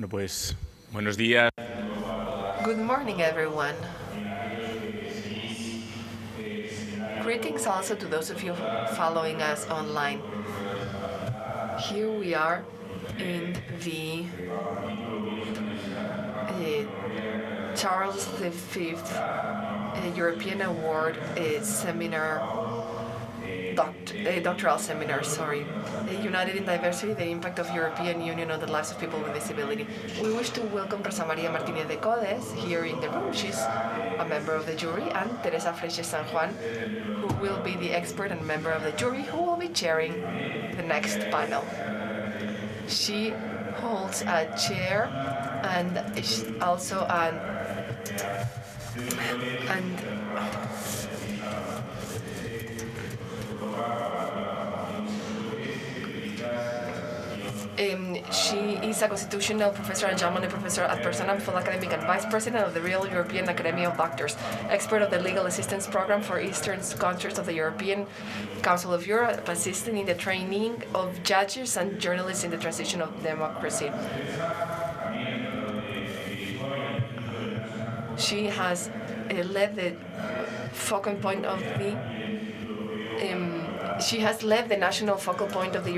Bueno, pues, buenos días. Good morning, everyone. Greetings also to those of you following us online. Here we are in the Charles V European Award doctoral seminar, United in Diversity, the Impact of European Union on the Lives of People with Disability. We wish to welcome Rosa María Martínez de Codes here in the room. She's a member of the jury, and TERESA FREIXES SANJUÁN, who will be the expert and member of the jury who will be chairing the next panel. She holds a chair and also she is a constitutional professor and Jean Monnet professor at Personam, full academic and vice president of the Real European Academy of Doctors, expert of the legal assistance program for Eastern countries of the European Council of Europe, assisting in the training of judges and journalists in the transition of democracy. She has led the focal point of the She has led the national focal point of the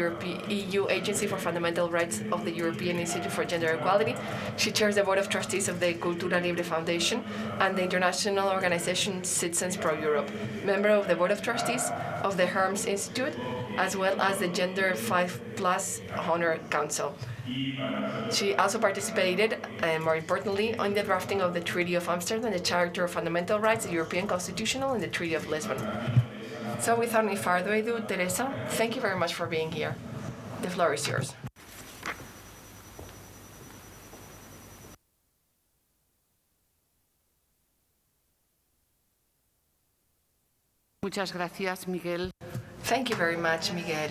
EU Agency for Fundamental Rights of the European Institute for Gender Equality. She chairs the Board of Trustees of the Cultura Libre Foundation and the international organization Citizens Pro Europe, member of the Board of Trustees of the Hermes Institute, as well as the Gender 5+ Honor Council. She also participated, and more importantly, on the drafting of the Treaty of Amsterdam, the Charter of Fundamental Rights, the European Constitutional, and the Treaty of Lisbon. So without any further ado, Teresa, thank you very much for being here. The floor is yours. Muchas gracias, Miguel. Thank you very much, Miguel.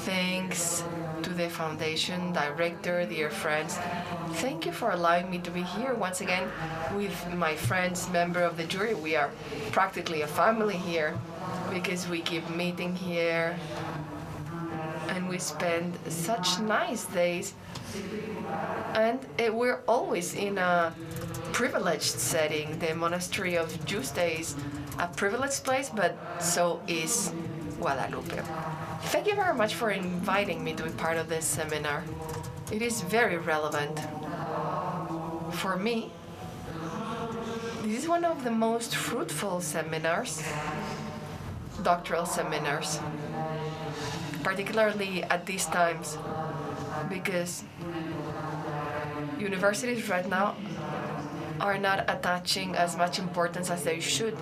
Thanks to the foundation director, dear friends. Thank you for allowing me to be here once again with my friends, member of the jury. We are practically a family here because we keep meeting here and we spend such nice days. And we're always in a privileged setting. The monastery of Yuste is a privileged place, but so is Guadalupe. Thank you very much for inviting me to be part of this seminar. It is very relevant. For me, this is one of the most fruitful seminars, doctoral seminars, particularly at these times, because universities right now are not attaching as much importance as they should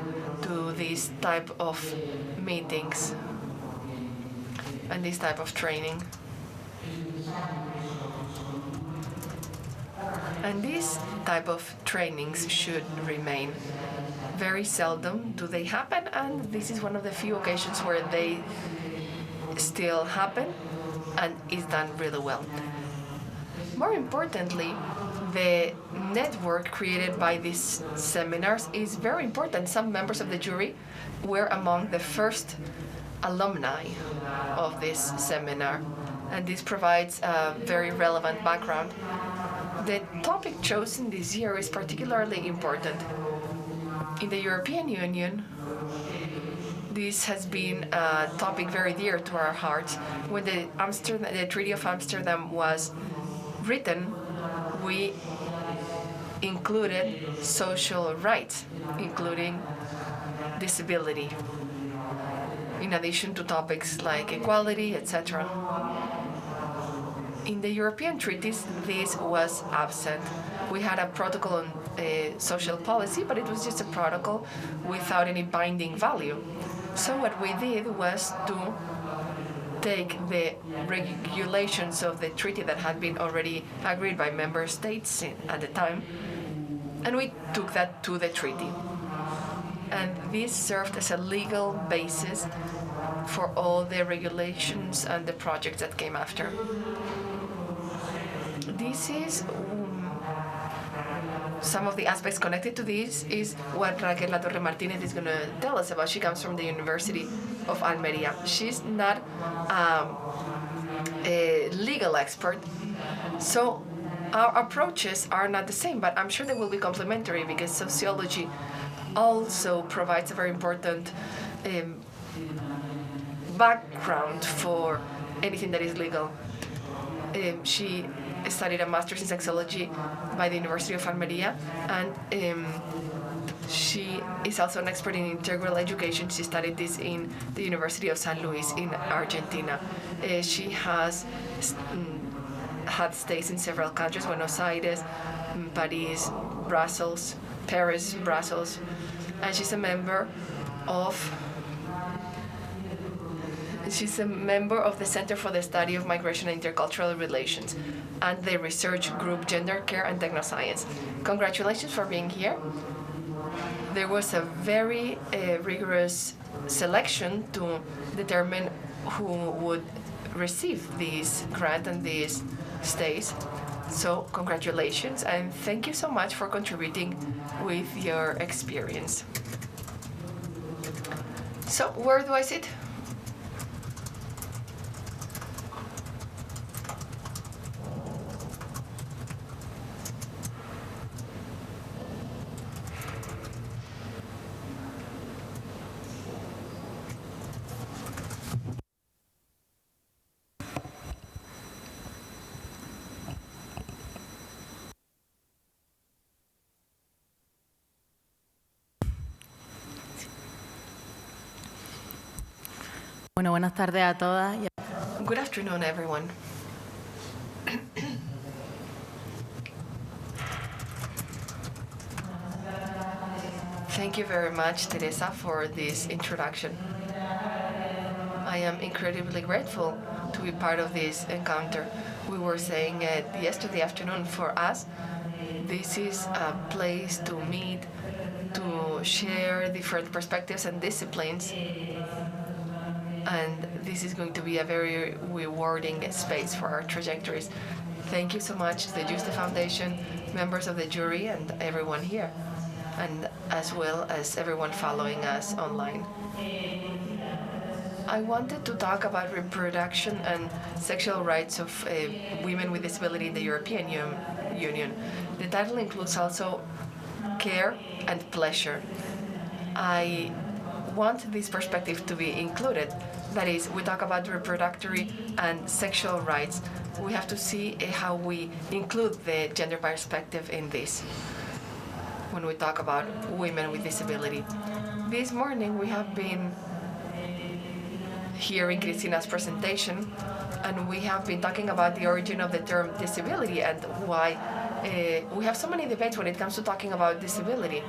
to this type of meetings and this type of training. And these type of trainings should remain. Very seldom do they happen, and this is one of the few occasions where they still happen and is done really well. More importantly, the network created by these seminars is very important. Some members of the jury were among the first alumni of this seminar, and this provides a very relevant background. The topic chosen this year is particularly important. In the European Union, this has been a topic very dear to our hearts. When the Treaty of Amsterdam was written, we included social rights, including disability, in addition to topics like equality, etc. In the European treaties, this was absent. We had a protocol on social policy, but it was just a protocol without any binding value. So what we did was to take the regulations of the treaty that had been already agreed by member states at the time, and we took that to the treaty. And this served as a legal basis for all the regulations and the projects that came after. This is some of the aspects connected to this is what Raquel Latorre Martínez is going to tell us about. She comes from the University of Almería. She's not a legal expert, so our approaches are not the same, but I'm sure they will be complementary because sociology also provides a very important background for anything that is legal. She studied a master's in sexology by the University of Almería, and she is also an expert in integral education. She studied this in the University of San Luis in Argentina. She has had stays in several countries: Buenos Aires, Paris, Brussels, Paris, Brussels, and she's a member of the Center for the Study of Migration and Intercultural Relations and the research group Gender Care and Technoscience. Congratulations for being here. There was a very rigorous selection to determine who would receive this grant and these stays. So congratulations, and thank you so much for contributing with your experience. So where do I sit? Bueno, buenas tardes a todas. Good afternoon, everyone. Thank you very much, Teresa, for this introduction. I am incredibly grateful to be part of this encounter. We were saying it yesterday afternoon. For us, this is a place to meet, to share different perspectives and disciplines. And this is going to be a very rewarding space for our trajectories. Thank you so much to the Yuste Foundation, members of the jury, and everyone here, and as well as everyone following us online. I wanted to talk about reproduction and sexual rights of women with disability in the European Union. The title includes also care and pleasure. I want this perspective to be included. That is, we talk about reproductive and sexual rights. We have to see how we include the gender perspective in this when we talk about women with disability. This morning we have been hearing Christina's presentation, and we have been talking about the origin of the term disability and why we have so many debates when it comes to talking about disability.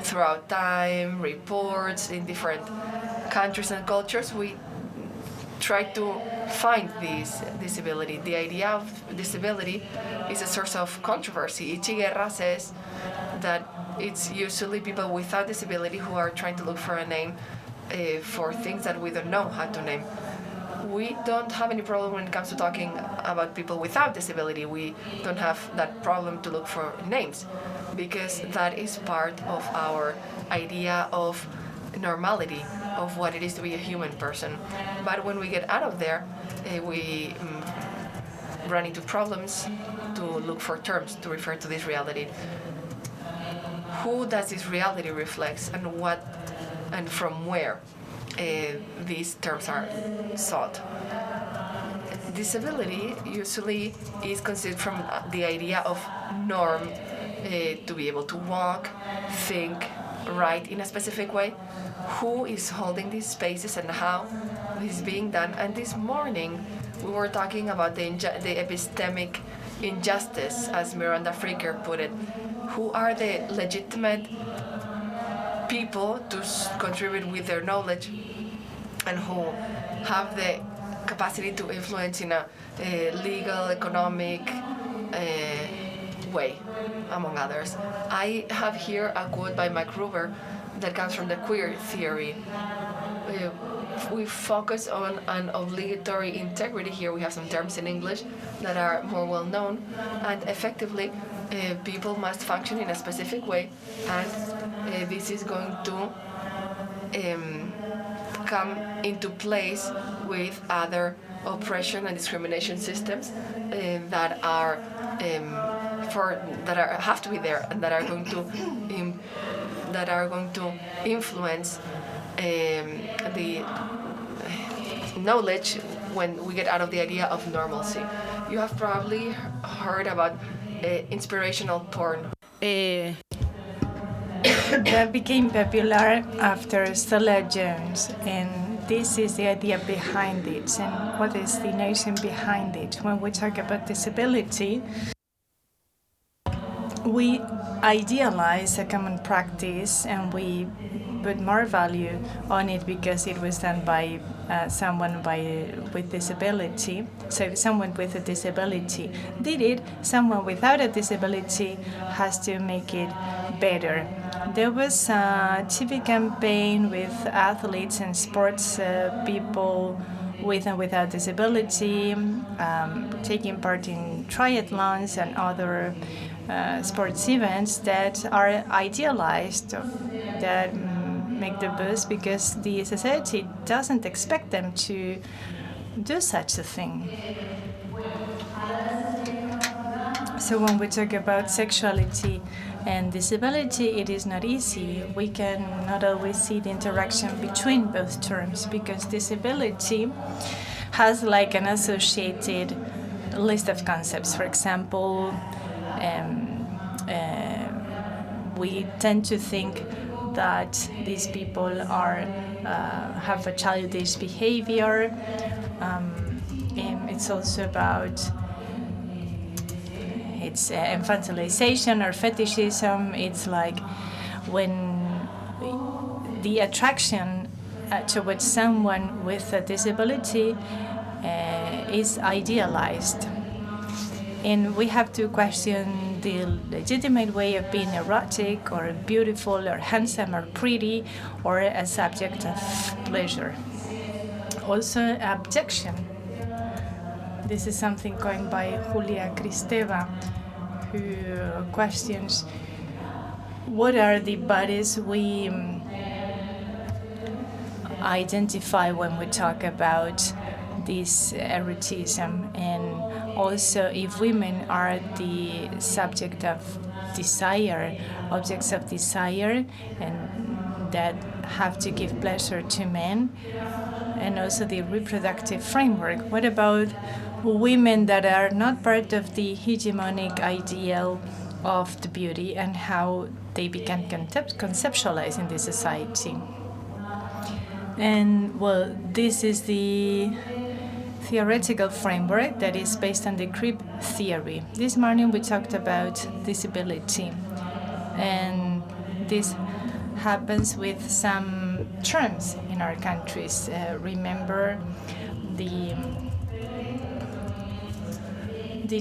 Throughout time, reports in different countries and cultures, we try to find this disability. The idea of disability is a source of controversy. Ichiguerra says that it's usually people without disability who are trying to look for a name for things that we don't know how to name. We don't have any problem when it comes to talking about people without disability. We don't have that problem to look for names, because that is part of our idea of normality, of what it is to be a human person. But when we get out of there, we run into problems to look for terms to refer to this reality. Who does this reality reflect, and what and from where these terms are sought? Disability usually is considered from the idea of norm, to be able to walk, think, write in a specific way. Who is holding these spaces and how this is being done? And this morning we were talking about the epistemic injustice, as Miranda Fricker put it. Who are the legitimate people to contribute with their knowledge, and who have the capacity to influence in a legal, economic way, among others. I have here a quote by Mike Ruber that comes from the queer theory. We focus on an obligatory integrity here. We have some terms in English that are more well known, and effectively people must function in a specific way, and this is going to come into place with other oppression and discrimination systems that are have to be there and that are going to influence the knowledge when we get out of the idea of normalcy. You have probably heard about inspirational porn. That became popular after Stella Jones, and this is the idea behind it, and what is the notion behind it. When we talk about disability, we idealize a common practice and we put more value on it because it was done by someone with disability. So if someone with a disability did it, someone without a disability has to make it better. There was a TV campaign with athletes and sports people with and without disability, taking part in triathlons and other sports events that are idealized, that make the buzz because the society doesn't expect them to do such a thing. So when we talk about sexuality and disability, it is not easy. We can not always see the interaction between both terms because disability has like an associated list of concepts. For example, we tend to think that these people have a childish behavior. It's also about infantilization or fetishism. It's like when the attraction towards someone with a disability is idealized. And we have to question the legitimate way of being erotic or beautiful or handsome or pretty or a subject of pleasure. Also, abjection. This is something coined by Julia Kristeva, who questions what are the bodies we identify when we talk about this erotism, and also if women are the subject of desire, objects of desire, and that have to give pleasure to men, and also the reproductive framework. What about women that are not part of the hegemonic ideal of the beauty and how they become conceptualized in the society? And well, this is the theoretical framework that is based on the creep theory. This morning we talked about disability, and this happens with some terms in our countries. Remember the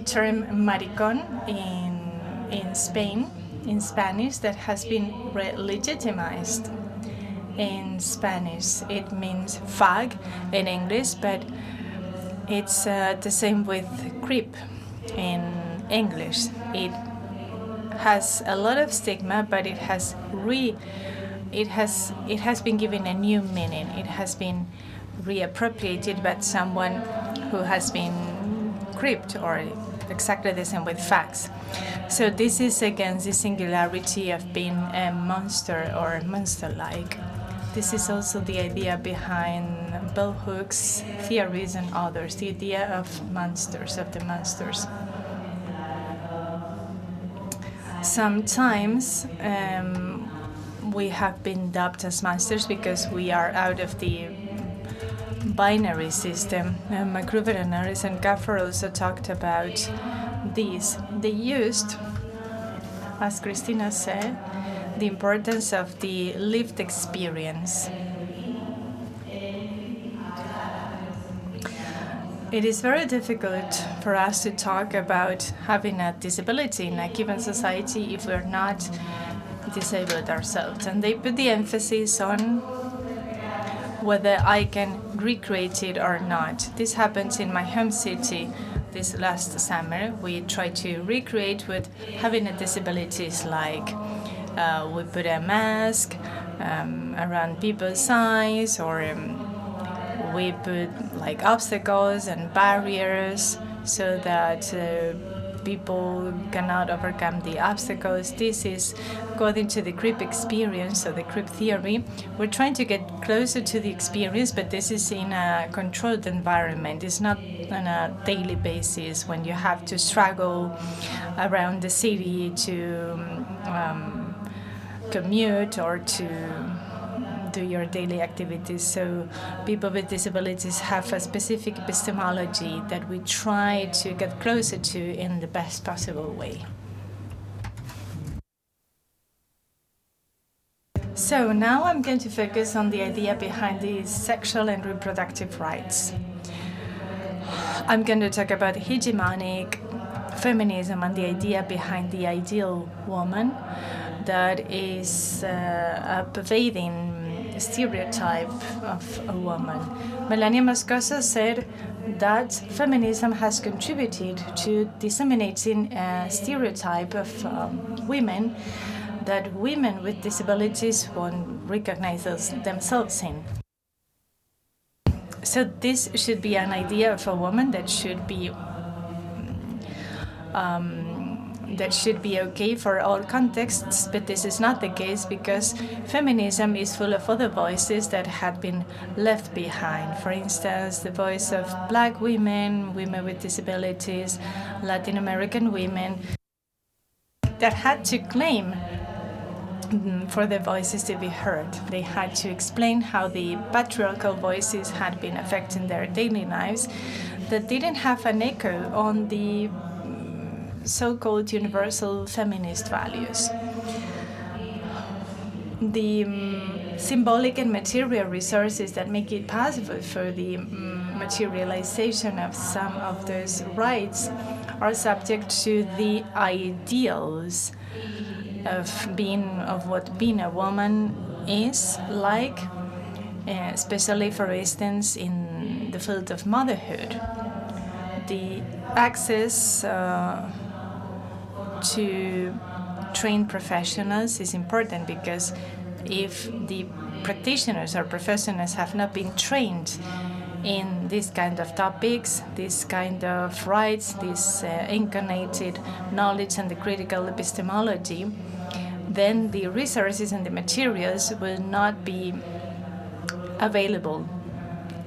term maricón in Spain, in Spanish, that has been legitimized. In Spanish, it means fag in English, but it's the same with creep in English. It has a lot of stigma, but it has been given a new meaning. It has been reappropriated by someone who has been creeped, or exactly the same with fags. So this is against the singularity of being a monster or monster-like. This is also the idea behind bell hooks, theories, and others, the idea of monsters, of the monsters. Sometimes we have been dubbed as monsters because we are out of the binary system. McGruber and Harris and Gaffer also talked about this. They used, as Christina said, the importance of the lived experience. It is very difficult for us to talk about having a disability in a given society if we're not disabled ourselves. And they put the emphasis on whether I can recreate it or not. This happens in my home city. This last summer, we tried to recreate what having a disability is like. We put a mask around people's eyes, or we put like obstacles and barriers so that people cannot overcome the obstacles. This is according to the group experience, or the group theory. We're trying to get closer to the experience, but this is in a controlled environment. It's not on a daily basis when you have to struggle around the city to commute or to do your daily activities. So people with disabilities have a specific epistemology that we try to get closer to in the best possible way. So now I'm going to focus on the idea behind the sexual and reproductive rights. I'm going to talk about hegemonic feminism and the idea behind the ideal woman that is a pervading stereotype of a woman. Melania Moscoso said that feminism has contributed to disseminating a stereotype of women that women with disabilities won't recognize themselves in. So this should be an idea of a woman that should be okay for all contexts, but this is not the case because feminism is full of other voices that had been left behind. For instance, the voice of Black women, women with disabilities, Latin American women that had to claim for their voices to be heard. They had to explain how the patriarchal voices had been affecting their daily lives that didn't have an echo on the so-called universal feminist values. The symbolic and material resources that make it possible for the materialization of some of those rights are subject to the ideals of what being a woman is like, especially, for instance, in the field of motherhood. The access to trained professionals is important because if the practitioners or professionals have not been trained in this kind of topics, this kind of rights, this incarnated knowledge and the critical epistemology, then the resources and the materials will not be available,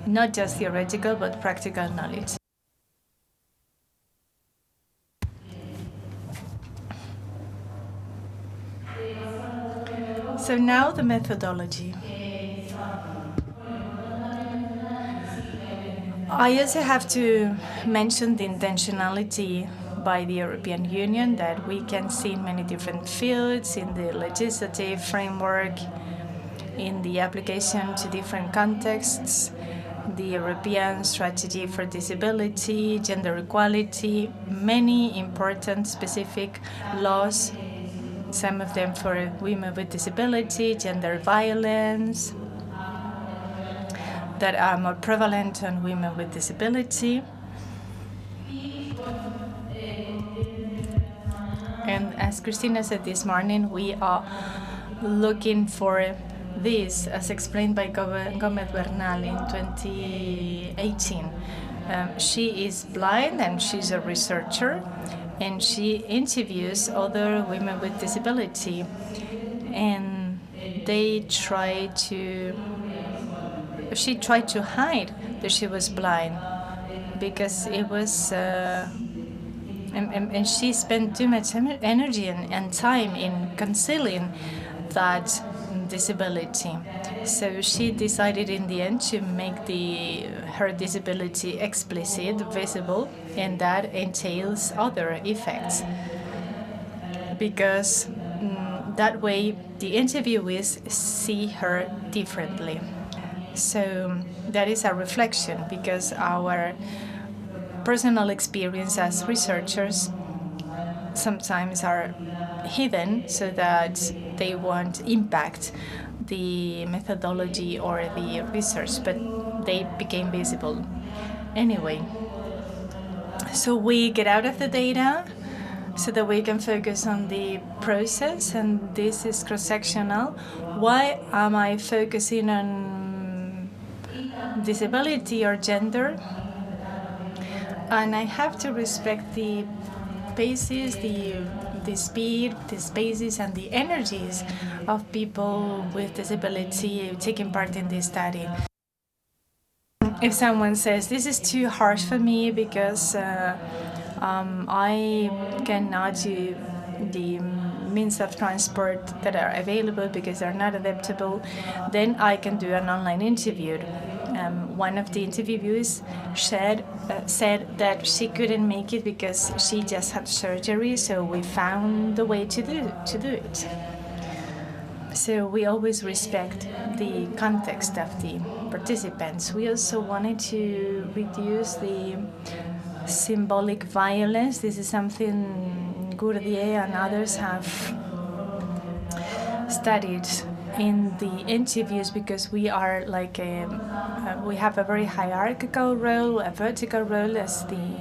not just theoretical but practical knowledge. So now the methodology. I also have to mention the intentionality by the European Union that we can see in many different fields, in the legislative framework, in the application to different contexts, the European Strategy for Disability, Gender Equality, many important specific laws, some of them for women with disability, gender violence, that are more prevalent on women with disability. And as Christina said this morning, we are looking for this, as explained by Gomez Bernal in 2018. She is blind and she's a researcher, and she interviews other women with disability, and she tried to hide that she was blind because it was and she spent too much energy and time in concealing that disability. So she decided in the end to make her disability explicit, visible, and that entails other effects. Because that way the interviewees see her differently. So that is a reflection, because our personal experience as researchers sometimes are hidden so that they won't impact the methodology or the research, but they became visible anyway. So we get out of the data so that we can focus on the process, and this is cross-sectional. Why am I focusing on disability or gender? And I have to respect the paces, the speed, the spaces, and the energies of people with disability taking part in this study. If someone says, this is too harsh for me because I cannot do the means of transport that are available because they're not adaptable, then I can do an online interview. One of the interviewers said that she couldn't make it because she just had surgery, so we found a way to do it. So we always respect the context of the participants. We also wanted to reduce the symbolic violence. This is something Gourdier and others have studied in the interviews, because we are like we have a very hierarchical role, a vertical role as the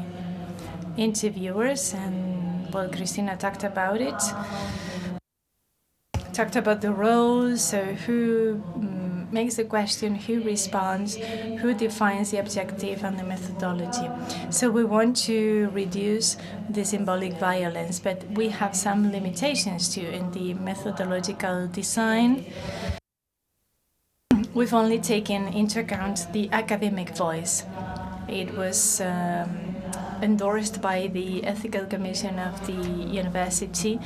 interviewers, and well, Christina talked about it. Talked about the roles, so who makes the question, who responds, who defines the objective and the methodology. So we want to reduce the symbolic violence, but we have some limitations too in the methodological design. We've only taken into account the academic voice. It was endorsed by the Ethical Commission of the University,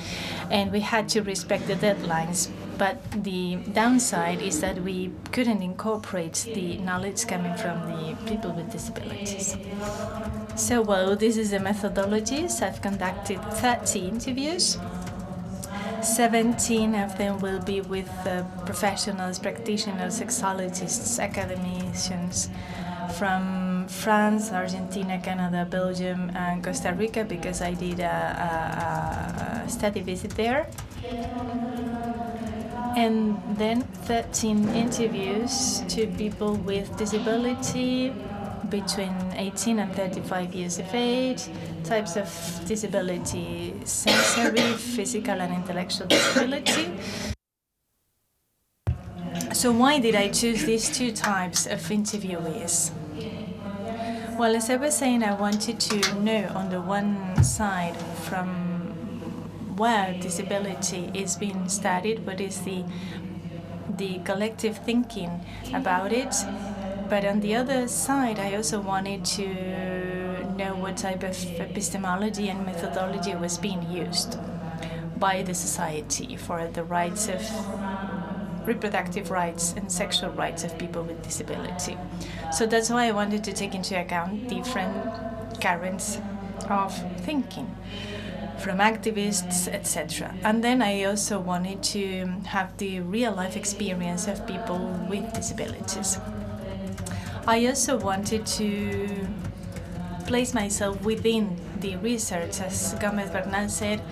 and we had to respect the deadlines. But the downside is that we couldn't incorporate the knowledge coming from the people with disabilities. So, well, this is the methodologies. I've conducted 30 interviews. 17 of them will be with professionals, practitioners, sexologists, academicians from France, Argentina, Canada, Belgium, and Costa Rica, because I did a study visit there. And then 13 interviews to people with disability between 18 and 35 years of age, types of disability: sensory, physical, and intellectual disability. So why did I choose these two types of interviewees? Well, as I was saying, I wanted to know on the one side from where disability is being studied, what is the collective thinking about it. But on the other side, I also wanted to know what type of epistemology and methodology was being used by the society for the rights of reproductive rights and sexual rights of people with disability. So that's why I wanted to take into account different currents of thinking from activists, etc. And then I also wanted to have the real-life experience of people with disabilities. I also wanted to place myself within the research. As Gomez Bernal said,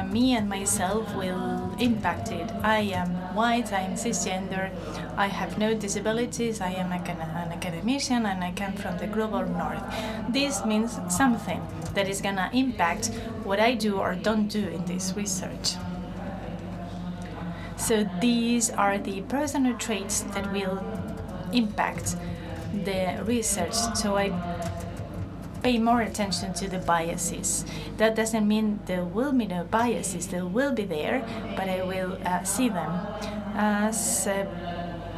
me and myself will impact it. I am white, I am cisgender, I have no disabilities, I am an academician, and I come from the global north. This means something that is going to impact what I do or don't do in this research. So these are the personal traits that will impact the research. So I pay more attention to the biases. That doesn't mean there will be no biases. They will be there, but I will see them. As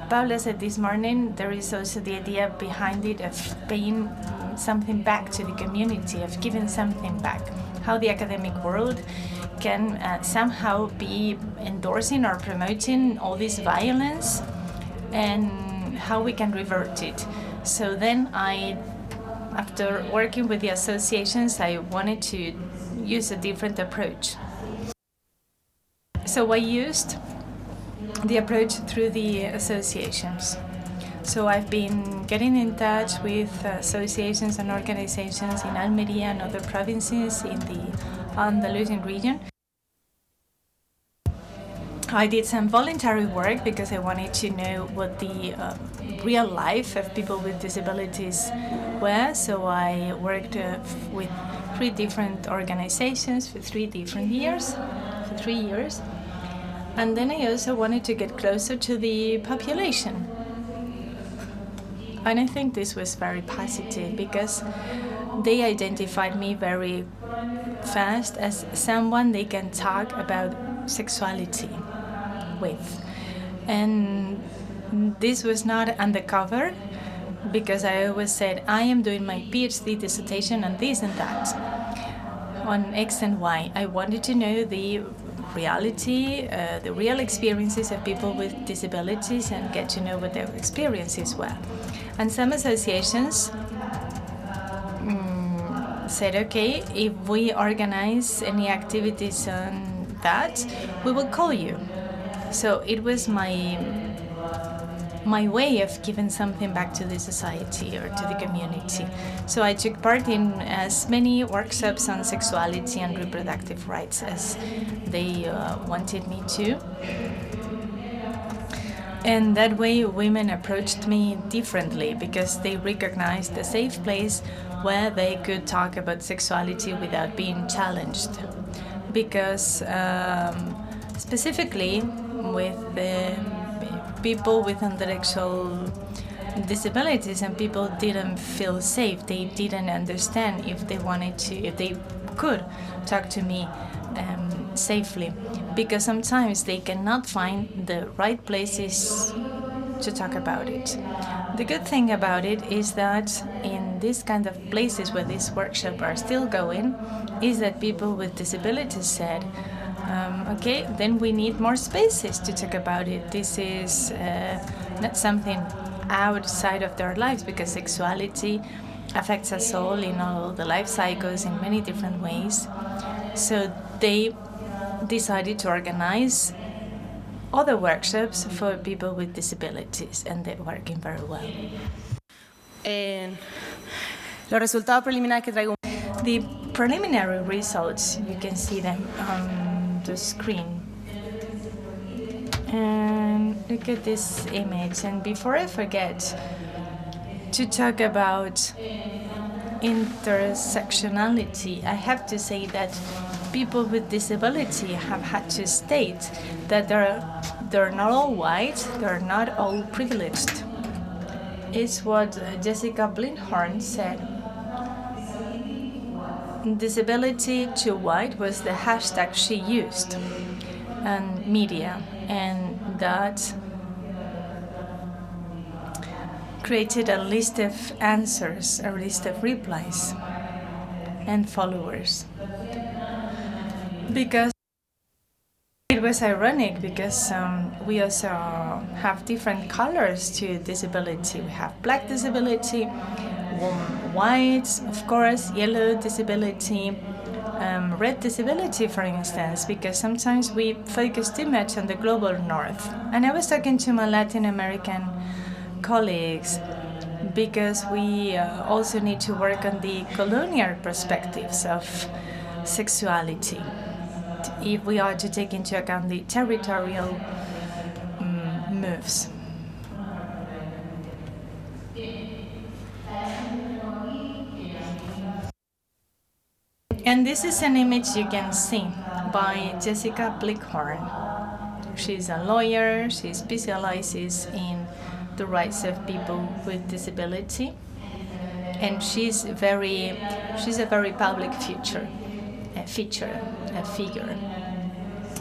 Paula said this morning, there is also the idea behind it of paying something back to the community, of giving something back. How the academic world can somehow be endorsing or promoting all this violence, and how we can revert it. So then after working with the associations, I wanted to use a different approach. So I used the approach through the associations. So I've been getting in touch with associations and organizations in Almería and other provinces in the Andalusian region. I did some voluntary work because I wanted to know what the real life of people with disabilities were. So I worked with 3 different organizations for 3 different years, for 3 years. And then I also wanted to get closer to the population. And I think this was very positive because they identified me very fast as someone they can talk about sexuality with. And this was not undercover, because I always said, I am doing my PhD dissertation on this and that, on X and Y. I wanted to know the reality, the real experiences of people with disabilities, and get to know what their experiences were. And some associations said, okay, if we organize any activities on that, we will call you. So it was my way of giving something back to the society or to the community. So I took part in as many workshops on sexuality and reproductive rights as they wanted me to. And that way women approached me differently, because they recognized a safe place where they could talk about sexuality without being challenged. Because specifically with people with intellectual disabilities, and people didn't feel safe, they didn't understand if they wanted to, if they could talk to me safely, because sometimes they cannot find the right places to talk about it. The good thing about it is that in these kind of places where these workshops are still going, is that people with disabilities said, okay, then we need more spaces to talk about it. This is not something outside of their lives, because sexuality affects us all in all the life cycles in many different ways. So they decided to organize other workshops for people with disabilities, and they're working very well. Los resultados preliminares que traigo. The preliminary results, you can see them on the screen. And look at this image. And before I forget to talk about intersectionality, I have to say that people with disability have had to state that they're not all white, they're not all privileged. It's what Jessica Blinkhorn said. Disability to white was the hashtag she used on media, and that created a list of answers, a list of replies and followers. Because it was ironic, because we also have different colors to disability. We have black disability, white, of course, yellow disability, red disability, for instance, because sometimes we focus too much on the global north. And I was talking to my Latin American colleagues, because we also need to work on the colonial perspectives of sexuality, if we are to take into account the territorial moves. And this is an image you can see by Jessica Blinkhorn. She's a lawyer, she specializes in the rights of people with disability, and she's a very public figure.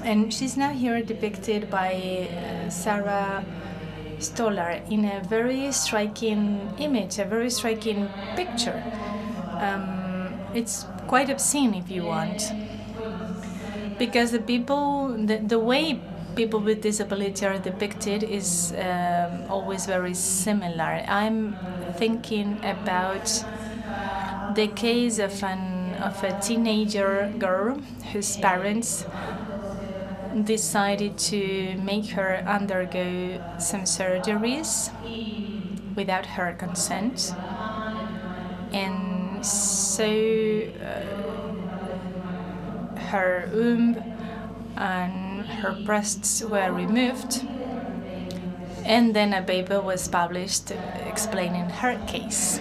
And she's now here depicted by Sarah Stolar in a very striking image, a very striking picture. It's quite obscene, if you want, because the way people with disability are depicted is always very similar. I'm thinking about the case of a teenager girl whose parents decided to make her undergo some surgeries without her consent, and so her womb and her breasts were removed, and then a paper was published explaining her case.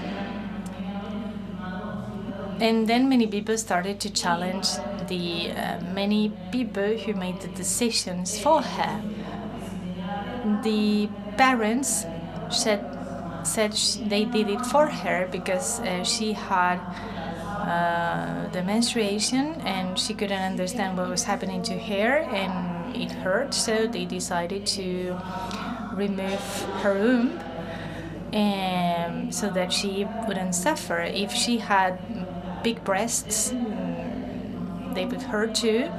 And then many people started to challenge the many people who made the decisions for her. The parents said said they did it for her because she had the menstruation and she couldn't understand what was happening to her and it hurt, so they decided to remove her womb so that she wouldn't suffer. If she had big breasts, they would hurt too,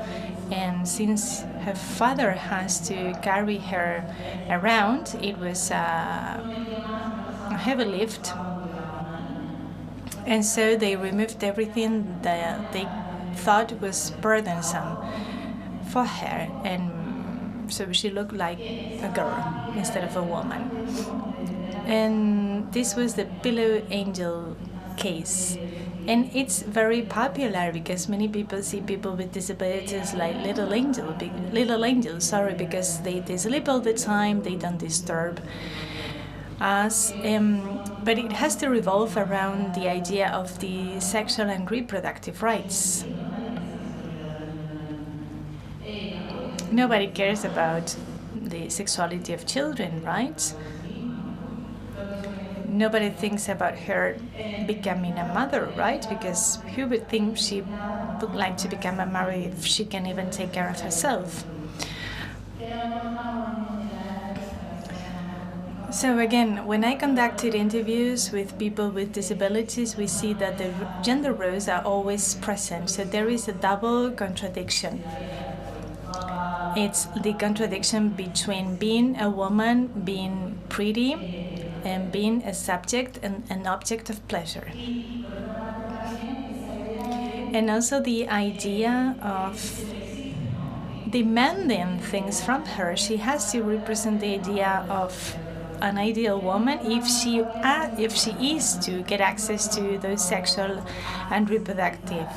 and since her father has to carry her around, it was a heavy lift. And so they removed everything that they thought was burdensome for her, and so she looked like a girl instead of a woman. And this was the Pillow Angel case. And it's very popular because many people see people with disabilities like little angels, because they sleep all the time, they don't disturb us. But it has to revolve around the idea of the sexual and reproductive rights. Nobody cares about the sexuality of children, right? Nobody thinks about her becoming a mother, right? Because who would think she would like to become a mother if she can even take care of herself? So again, when I conducted interviews with people with disabilities, we see that the gender roles are always present. So there is a double contradiction. It's the contradiction between being a woman, being pretty, and being a subject and an object of pleasure. And also the idea of demanding things from her. She has to represent the idea of an ideal woman if she is to get access to those sexual and reproductive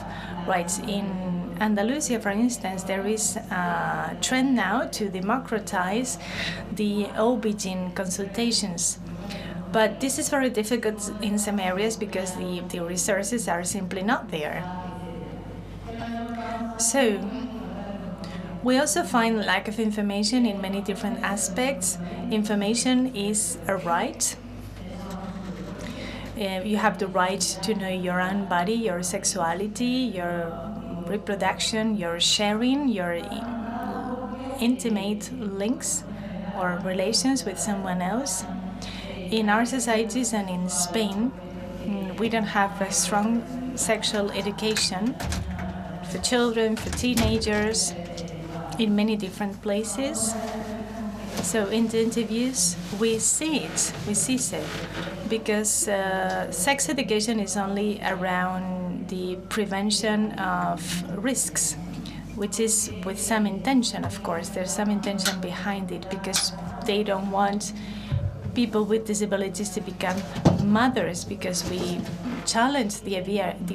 rights. In Andalusia, for instance, there is a trend now to democratize the OB-GYN consultations. But this is very difficult in some areas because the resources are simply not there. So we also find lack of information in many different aspects. Information is a right. You have the right to know your own body, your sexuality, your reproduction, your sharing, your intimate links or relations with someone else. In our societies and in Spain, we don't have a strong sexual education for children, for teenagers, in many different places. So in the interviews, we see so, because sex education is only around the prevention of risks, which is with some intention, of course. There's some intention behind it because they don't want people with disabilities to become mothers, because we challenge the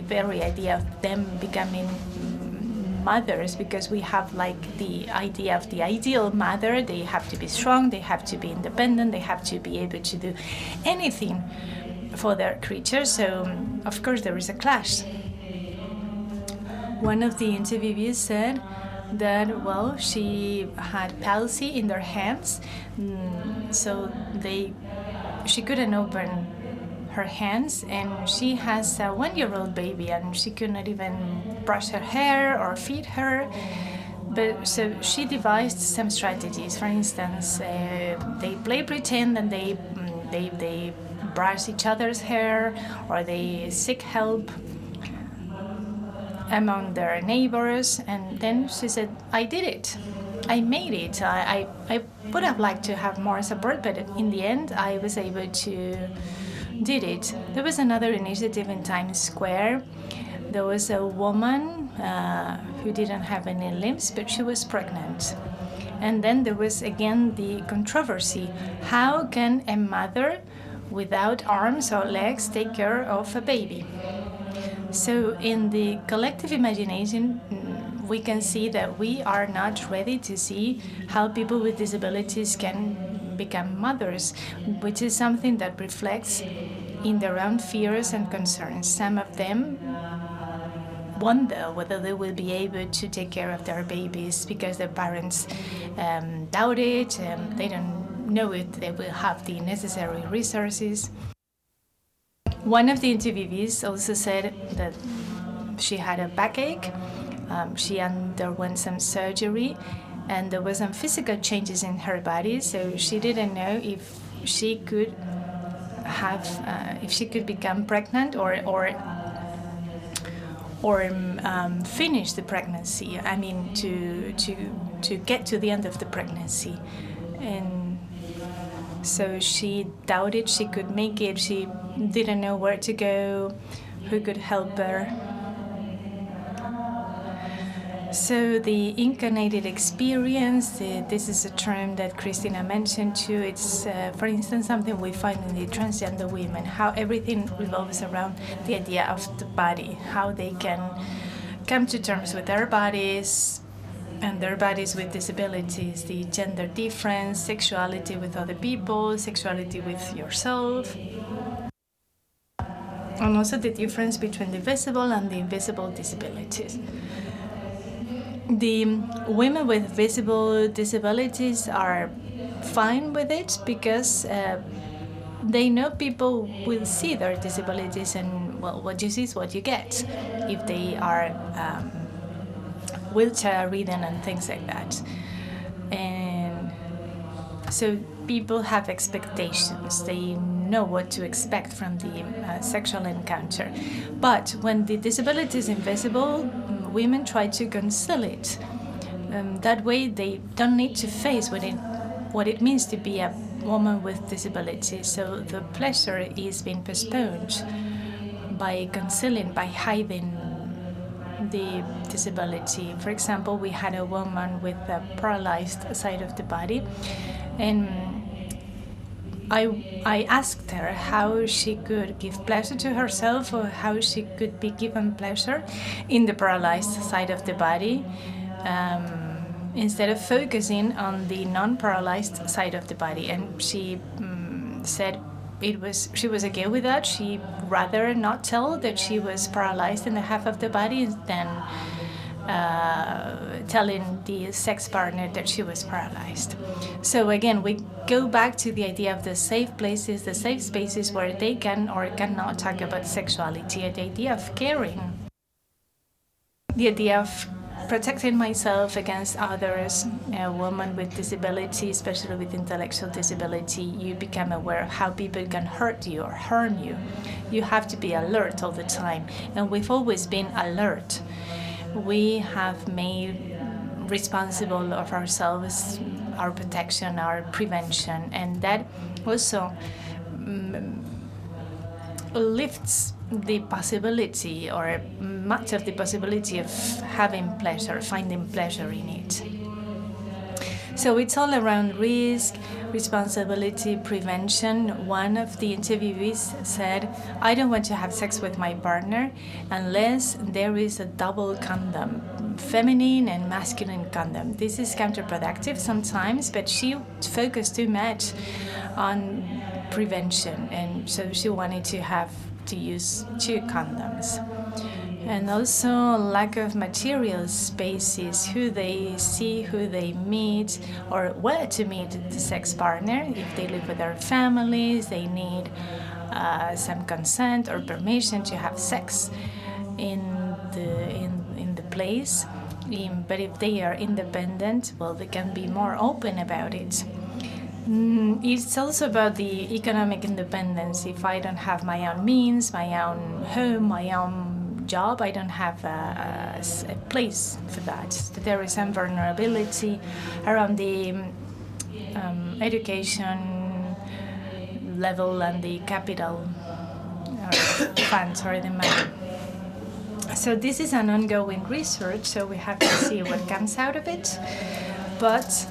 very idea of them becoming mothers, because we have like the idea of the ideal mother. They have to be strong, they have to be independent, they have to be able to do anything for their creatures. So of course there is a clash. One of the interviewees said that, well, she had palsy in her hands, so she couldn't open her hands, and she has a 1-year-old baby and she could not even brush her hair or feed her. But so she devised some strategies. For instance, they play pretend and they brush each other's hair, or they seek help among their neighbors. And then she said, I did it. I made it. I would have liked to have more support, but in the end I was able to did it. There was another initiative in Times Square. There was a woman who didn't have any limbs, but she was pregnant. And then there was again the controversy. How can a mother without arms or legs take care of a baby? So in the collective imagination, we can see that we are not ready to see how people with disabilities can become mothers, which is something that reflects in their own fears and concerns. Some of them wonder whether they will be able to take care of their babies because their parents doubt it, they don't know if they will have the necessary resources. One of the interviewees also said that she had a backache, she underwent some surgery, and there were some physical changes in her body, so she didn't know if she could become pregnant or finish the pregnancy. I mean, to get to the end of the pregnancy, and so she doubted she could make it. She didn't know where to go, who could help her. So the incarnated experience, this is a term that Christina mentioned too. It's, for instance, something we find in the transgender women, how everything revolves around the idea of the body, how they can come to terms with their bodies and their bodies with disabilities, the gender difference, sexuality with other people, sexuality with yourself, and also the difference between the visible and the invisible disabilities. The women with visible disabilities are fine with it because they know people will see their disabilities, and well, what you see is what you get if they are wheelchair ridden and things like that. And so people have expectations. They know what to expect from the sexual encounter. But when the disability is invisible, women try to conceal it. That way they don't need to face what it means to be a woman with disability. So the pleasure is being postponed by concealing, by hiding the disability. For example, we had a woman with a paralyzed side of the body, and I asked her how she could give pleasure to herself, or how she could be given pleasure in the paralyzed side of the body, instead of focusing on the non-paralyzed side of the body. And she said she was okay with that. She rather not tell that she was paralyzed in the half of the body than telling the sex partner that she was paralyzed. So again, we go back to the idea of the safe places, the safe spaces where they can or cannot talk about sexuality, the idea of caring, the idea of protecting myself against others. A woman with disability, especially with intellectual disability, you become aware of how people can hurt you or harm you. You have to be alert all the time, and we've always been alert. We have made responsible of ourselves, our protection, our prevention, and that also lifts the possibility, or much of the possibility, of having pleasure, finding pleasure in it. So it's all around risk, responsibility, prevention. One of the interviewees said, I don't want to have sex with my partner unless there is a double condom, feminine and masculine condom. This is counterproductive sometimes, but she focused too much on prevention, and so she wanted to use 2 condoms. And also lack of material spaces, who they see, who they meet, or where to meet the sex partner. If they live with their families, they need some consent or permission to have sex in the place. But if they are independent, well, they can be more open about it. It's also about the economic independence. If I don't have my own means, my own home, my own job, I don't have a place for that. There is some vulnerability around the education level and the capital funds or the money. So this is an ongoing research, so we have to see what comes out of it. But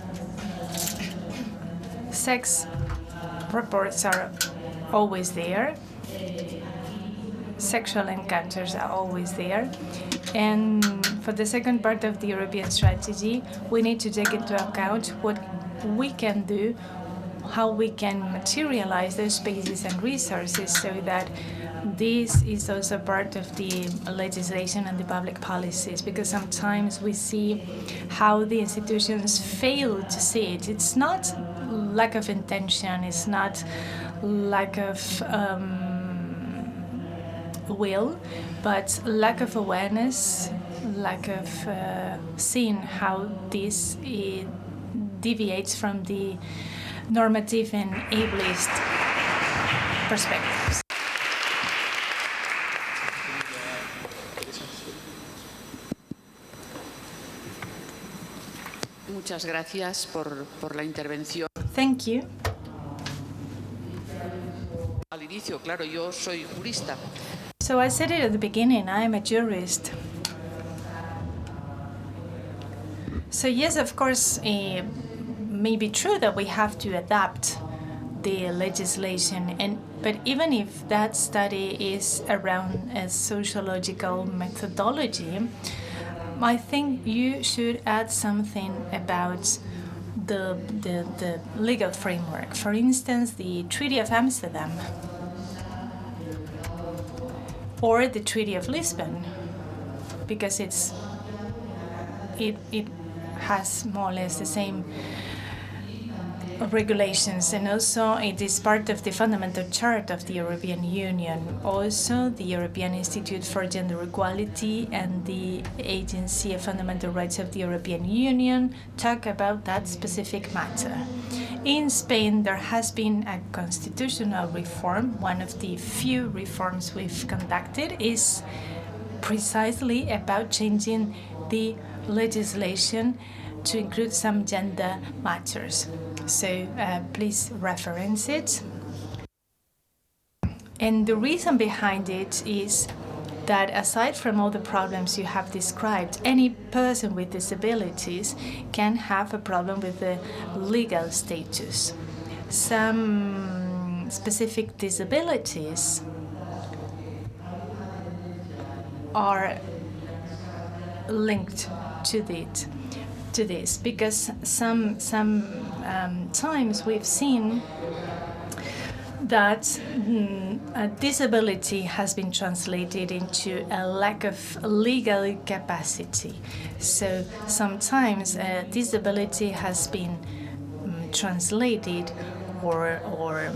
sex reports are always there. Sexual encounters are always there. And for the second part of the European strategy, we need to take into account what we can do, how we can materialize those spaces and resources, so that this is also part of the legislation and the public policies, because sometimes we see how the institutions fail to see it. It's not lack of intention, it's not lack of will, but lack of awareness, lack of seeing how this deviates from the normative and ableist perspectives. Muchas gracias por la intervención. Thank you. Al inicio, claro, yo soy jurista. So I said it at the beginning, I am a jurist. So yes, of course, it may be true that we have to adapt the legislation, but even if that study is around a sociological methodology, I think you should add something about the legal framework. For instance, the Treaty of Amsterdam or the Treaty of Lisbon, because it has more or less the same regulations, and also it is part of the fundamental chart of the European Union. Also, the European Institute for Gender Equality and the Agency of Fundamental Rights of the European Union talk about that specific matter. In Spain, there has been a constitutional reform. One of the few reforms we've conducted is precisely about changing the legislation to include some gender matters. So please reference it. And the reason behind it is that aside from all the problems you have described, any person with disabilities can have a problem with the legal status. Some specific disabilities are linked to this, because sometimes we've seen that a disability has been translated into a lack of legal capacity. So sometimes a disability has been translated or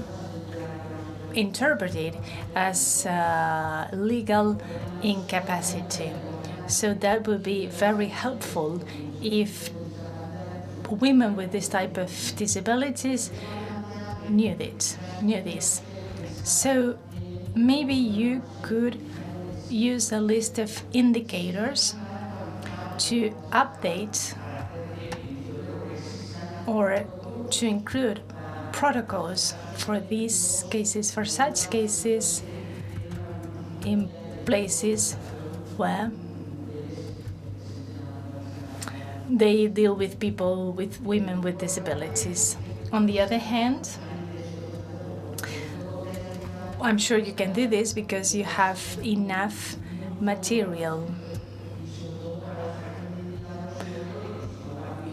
interpreted as legal incapacity. So that would be very helpful if women with this type of disabilities knew this. So maybe you could use a list of indicators to update or to include protocols for these cases, for such cases in places where they deal with people, with women with disabilities. On the other hand, I'm sure you can do this because you have enough material.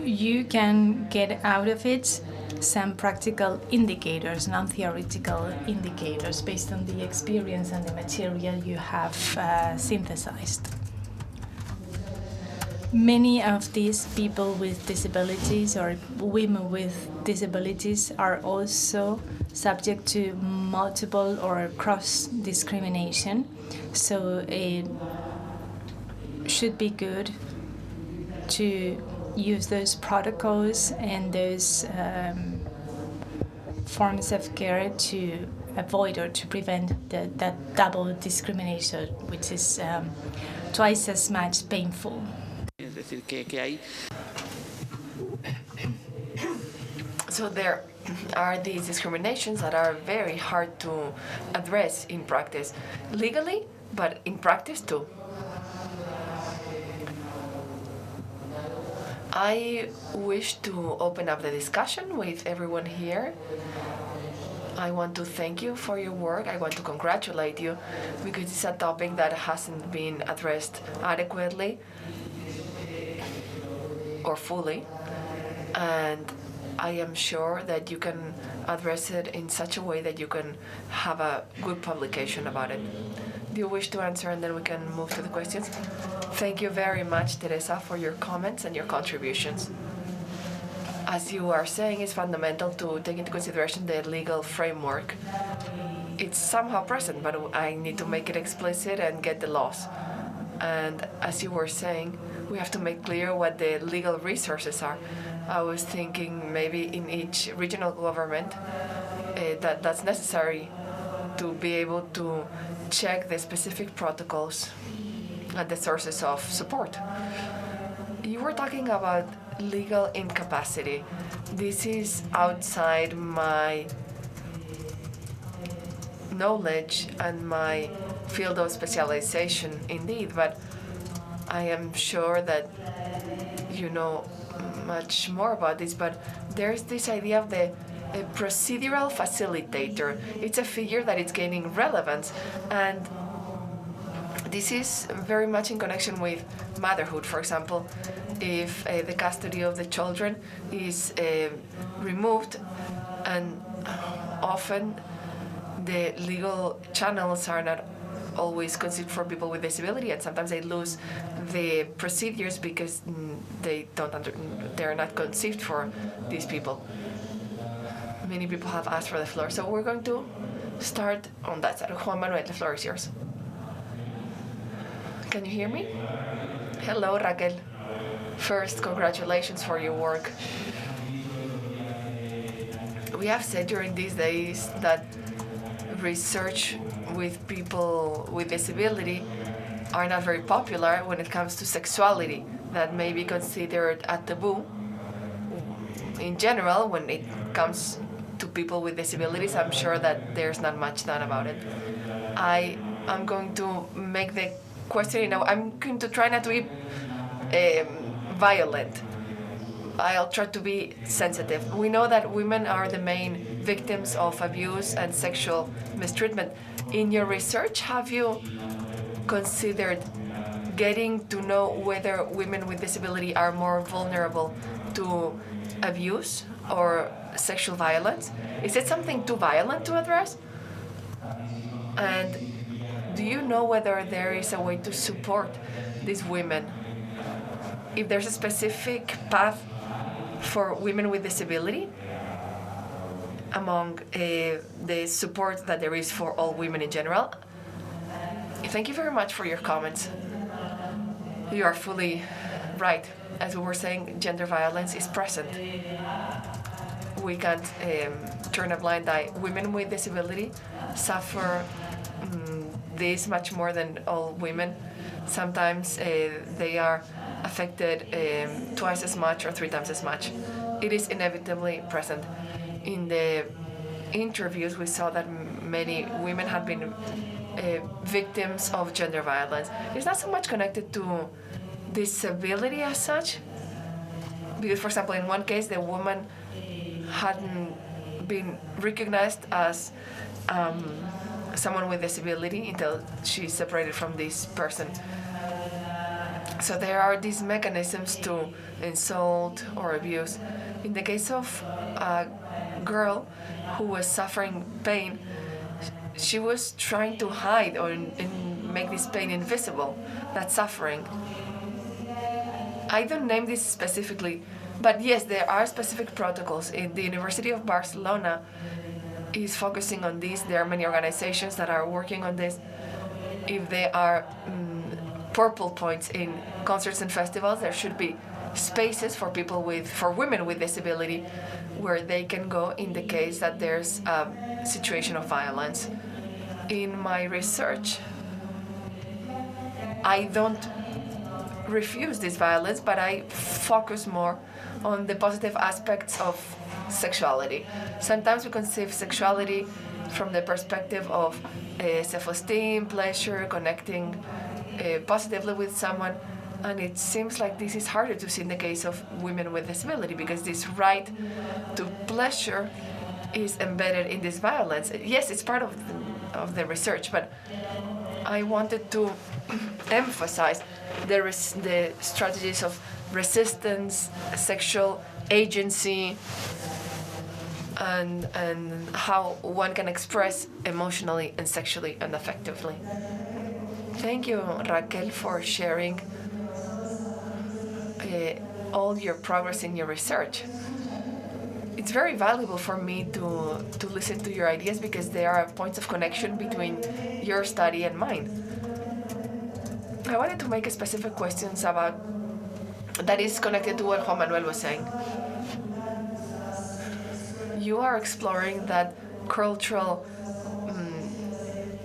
You can get out of it some practical indicators, non-theoretical indicators based on the experience and the material you have synthesized. Many of these people with disabilities or women with disabilities are also subject to multiple or cross discrimination. So it should be good to use those protocols and those forms of care to avoid or to prevent that double discrimination, which is twice as much painful. So there are these discriminations that are very hard to address in practice, legally, but in practice too. I wish to open up the discussion with everyone here. I want to thank you for your work. I want to congratulate you because it's a topic that hasn't been addressed adequately or fully, and I am sure that you can address it in such a way that you can have a good publication about it. Do you wish to answer, and then we can move to the questions? Thank you very much, Teresa, for your comments and your contributions. as you are saying, is fundamental to take into consideration the legal framework. It's somehow present, but I need to make it explicit and get the laws. And as you were saying, we have to make clear what the legal resources are. I was thinking maybe in each regional government that's necessary to be able to check the specific protocols and the sources of support. You were talking about legal incapacity. This is outside my knowledge and my field of specialization indeed, but I am sure that you know much more about this, but there's this idea of the procedural facilitator. It's a figure that is gaining relevance, and this is very much in connection with motherhood. For example, if the custody of the children is removed, and often the legal channels are not always conceived for people with disability, and sometimes they lose the procedures because they're not conceived for these people. Many people have asked for the floor, so we're going to start on that side. Juan Manuel, the floor is yours. Can you hear me? Hello, Raquel. First, congratulations for your work. We have said during these days that research with people with disability are not very popular when it comes to sexuality. That may be considered a taboo. In general, when it comes to people with disabilities, I'm sure that there's not much done about it. I am going to make the question, I'm going to try not to be violent. I'll try to be sensitive. We know that women are the main victims of abuse and sexual mistreatment. In your research, have you considered getting to know whether women with disability are more vulnerable to abuse or sexual violence? Is it something too violent to address? And do you know whether there is a way to support these women? If there's a specific path for women with disability among the support that there is for all women in general? Thank you very much for your comments. You are fully right. As we were saying, gender violence is present. We can't turn a blind eye. Women with disability suffer this much more than all women. Sometimes they are affected twice as much or 3 times as much. It is inevitably present. In the interviews, we saw that many women have been victims of gender violence. It's not so much connected to disability as such, because, for example, in one case, the woman hadn't been recognized as someone with disability until she separated from this person. So there are these mechanisms to insult or abuse. In the case of a girl who was suffering pain, she was trying to hide or make this pain invisible, that suffering. I don't name this specifically, but yes, there are specific protocols. In the University of Barcelona is focusing on this. There are many organizations that are working on this. If there are purple points in concerts and festivals, there should be spaces for women with disability where they can go in the case that there's a situation of violence. In my research, I don't refuse this violence, but I focus more on the positive aspects of sexuality. Sometimes we conceive sexuality from the perspective of self-esteem, pleasure, connecting positively with someone, and it seems like this is harder to see in the case of women with disability, because this right to pleasure is embedded in this violence. Yes, it's part of the research, but I wanted to emphasize the strategies of resistance, sexual agency, and how one can express emotionally and sexually and affectively. Thank you, Raquel, for sharing all your progress in your research. it's very valuable for me to listen to your ideas because there are points of connection between your study and mine. I wanted to make a specific questions about that is connected to what Juan Manuel was saying. You are exploring that cultural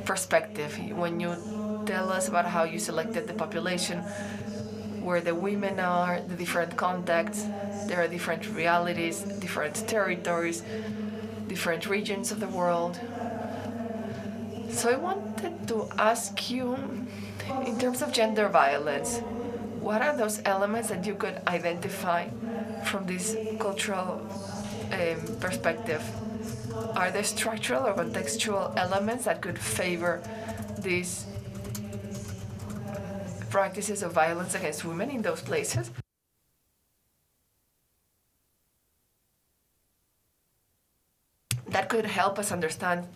perspective when you tell us about how you selected the population, where the women are, the different contexts, there are different realities, different territories, different regions of the world. So I wanted to ask you, in terms of gender violence, what are those elements that you could identify from this cultural perspective? Are there structural or contextual elements that could favor these practices of violence against women in those places? That could help us understand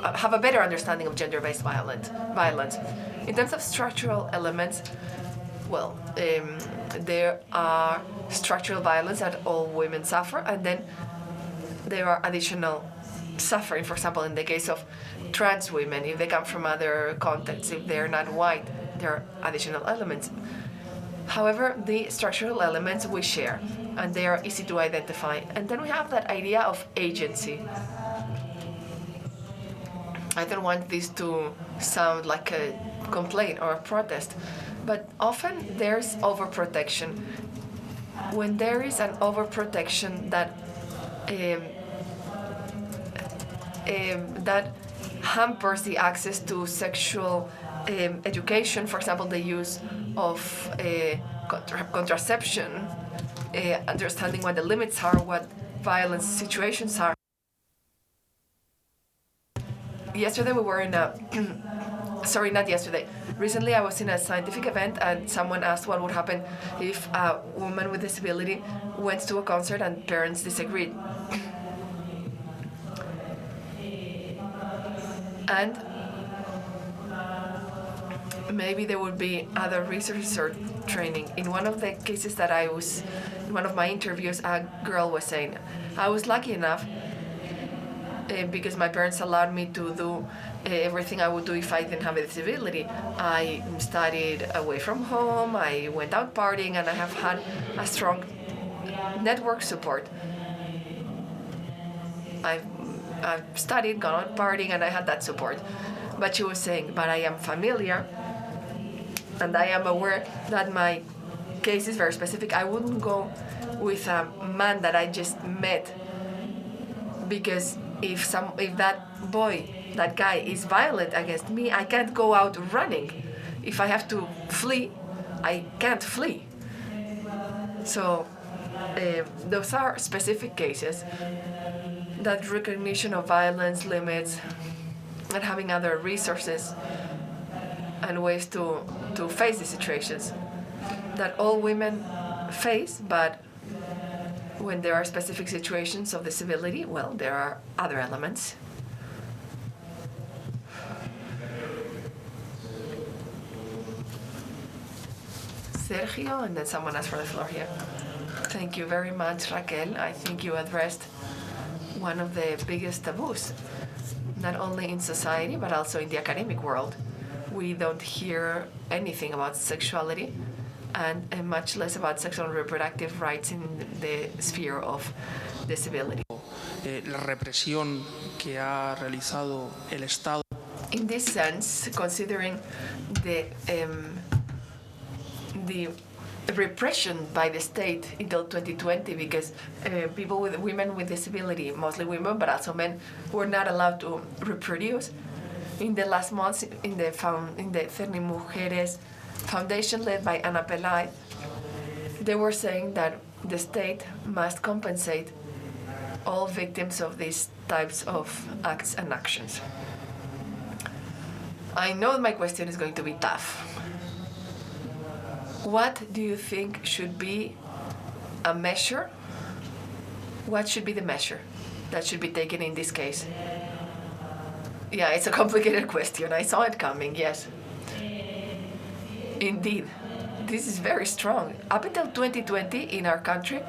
have a better understanding of gender-based violence. In terms of structural elements, well, there are structural violence that all women suffer, and then there are additional suffering. For example, in the case of trans women, if they come from other contexts, if they're not white, there are additional elements. However, the structural elements we share, and they are easy to identify. And then we have that idea of agency. I don't want this to sound like a complaint or a protest, but often there's overprotection. When there is an overprotection that that hampers the access to sexual education, for example, the use of contraception, understanding what the limits are, what violence situations are. Yesterday we were in a sorry, not yesterday. Recently I was in a scientific event and someone asked what would happen if a woman with disability went to a concert and parents disagreed. And maybe there would be other research or training. In one of the cases that in one of my interviews, a girl was saying, I was lucky enough because my parents allowed me to do everything I would do if I didn't have a disability. I studied away from home, I went out partying, and I have had a strong network support. I've studied, gone out partying, and I had that support. But she was saying, but I am familiar, and I am aware that my case is very specific. I wouldn't go with a man that I just met because if that boy, that guy is violent against me, I can't go out running. If I have to flee, I can't flee. So those are specific cases that recognition of violence limits and having other resources and ways to face the situations that all women face, but when there are specific situations of disability, well, there are other elements. Sergio, and then someone asked for the floor here. Thank you very much, Raquel. I think you addressed one of the biggest taboos, not only in society, but also in the academic world. We don't hear anything about sexuality, and much less about sexual and reproductive rights in the sphere of disability. La represión que ha realizado el Estado. In this sense, considering the repression by the state until 2020, because women with disability, mostly women, but also men, were not allowed to reproduce. In the last months, in the Mujeres Foundation led by Ana Pelay, they were saying that the state must compensate all victims of these types of acts and actions. I know my question is going to be tough. What do you think should be a measure? What should be the measure that should be taken in this case? Yeah, it's a complicated question. I saw it coming, yes. Indeed, this is very strong. Up until 2020 in our country,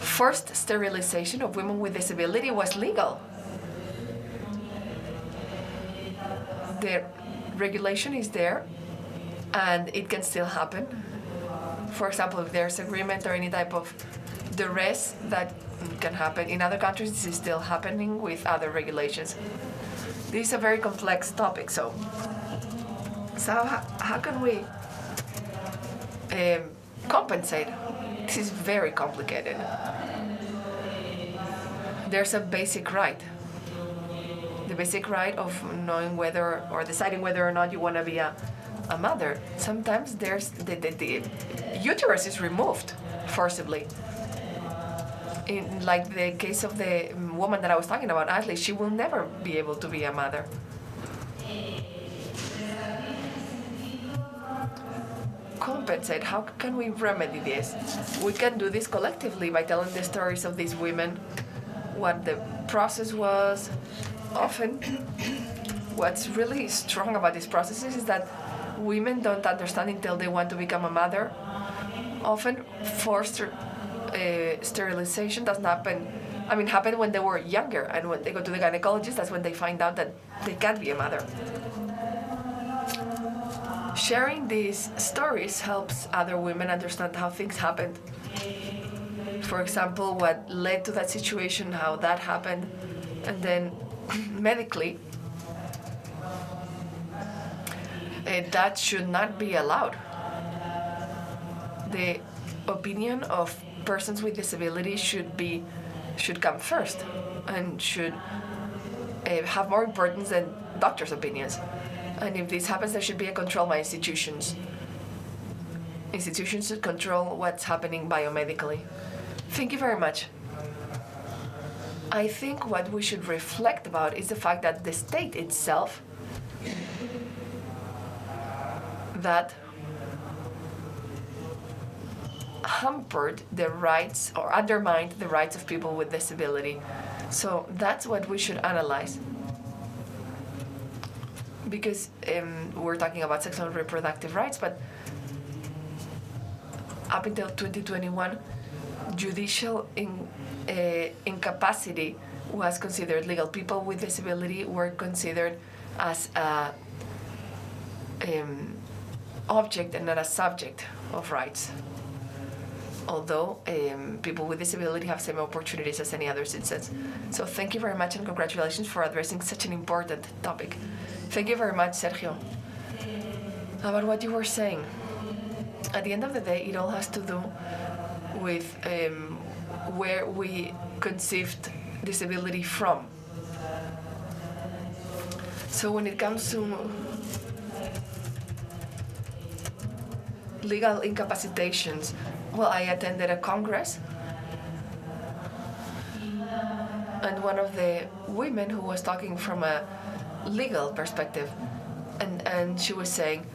forced sterilization of women with disability was legal. The regulation is there, and it can still happen. For example, if there's agreement or any type of duress, that can happen. In other countries, this is still happening with other regulations. This is a very complex topic, so how can we compensate? This is very complicated. There's a basic right. The basic right of knowing whether or deciding whether or not you want to be a mother. Sometimes there's the uterus is removed forcibly. In like the case of the woman that I was talking about, Ashley, she will never be able to be a mother. Compensate. How can we remedy this? We can do this collectively by telling the stories of these women, what the process was. Often, what's really strong about these processes is that women don't understand until they want to become a mother. Often, forced sterilization doesn't happen. Happen when they were younger, and when they go to the gynecologist, that's when they find out that they can't be a mother. Sharing these stories helps other women understand how things happened. For example, what led to that situation, how that happened, and then medically, that should not be allowed. The opinion of persons with disabilities should come first and should have more importance than doctors' opinions. And if this happens, there should be a control by institutions. Institutions should control what's happening biomedically. Thank you very much. I think what we should reflect about is the fact that the state itself that hampered the rights or undermined the rights of people with disability. So that's what we should analyze. Because we're talking about sexual and reproductive rights, but up until 2021, judicial incapacity was considered legal. People with disability were considered as a object and not a subject of rights. Although people with disability have same opportunities as any other citizens. So thank you very much and congratulations for addressing such an important topic. Thank you very much, Sergio. About what you were saying. At the end of the day, it all has to do with where we conceived disability from. So when it comes to legal incapacitations, well, I attended a congress, and one of the women who was talking from a legal perspective, and she was saying,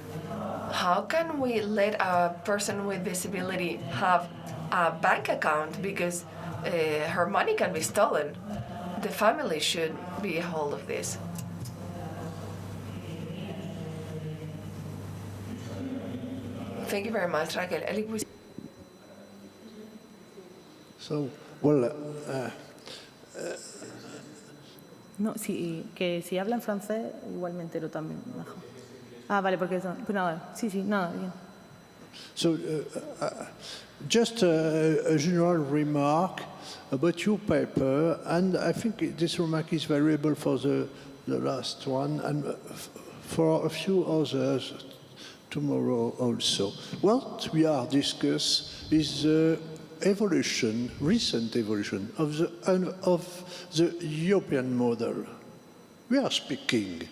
how can we let a person with disability have a bank account because her money can be stolen? The family should be a hold of this. Thank you very much, Raquel. So, well, no, que si habla en francés, igual me entero también mejor. Ah, vale, porque eso. Pues nada, sí, nada, bien. So, just a general remark about your paper, and I think this remark is valuable for the last one, and for a few others tomorrow also. What we are discussing is the evolution, recent evolution of the European model. We are speaking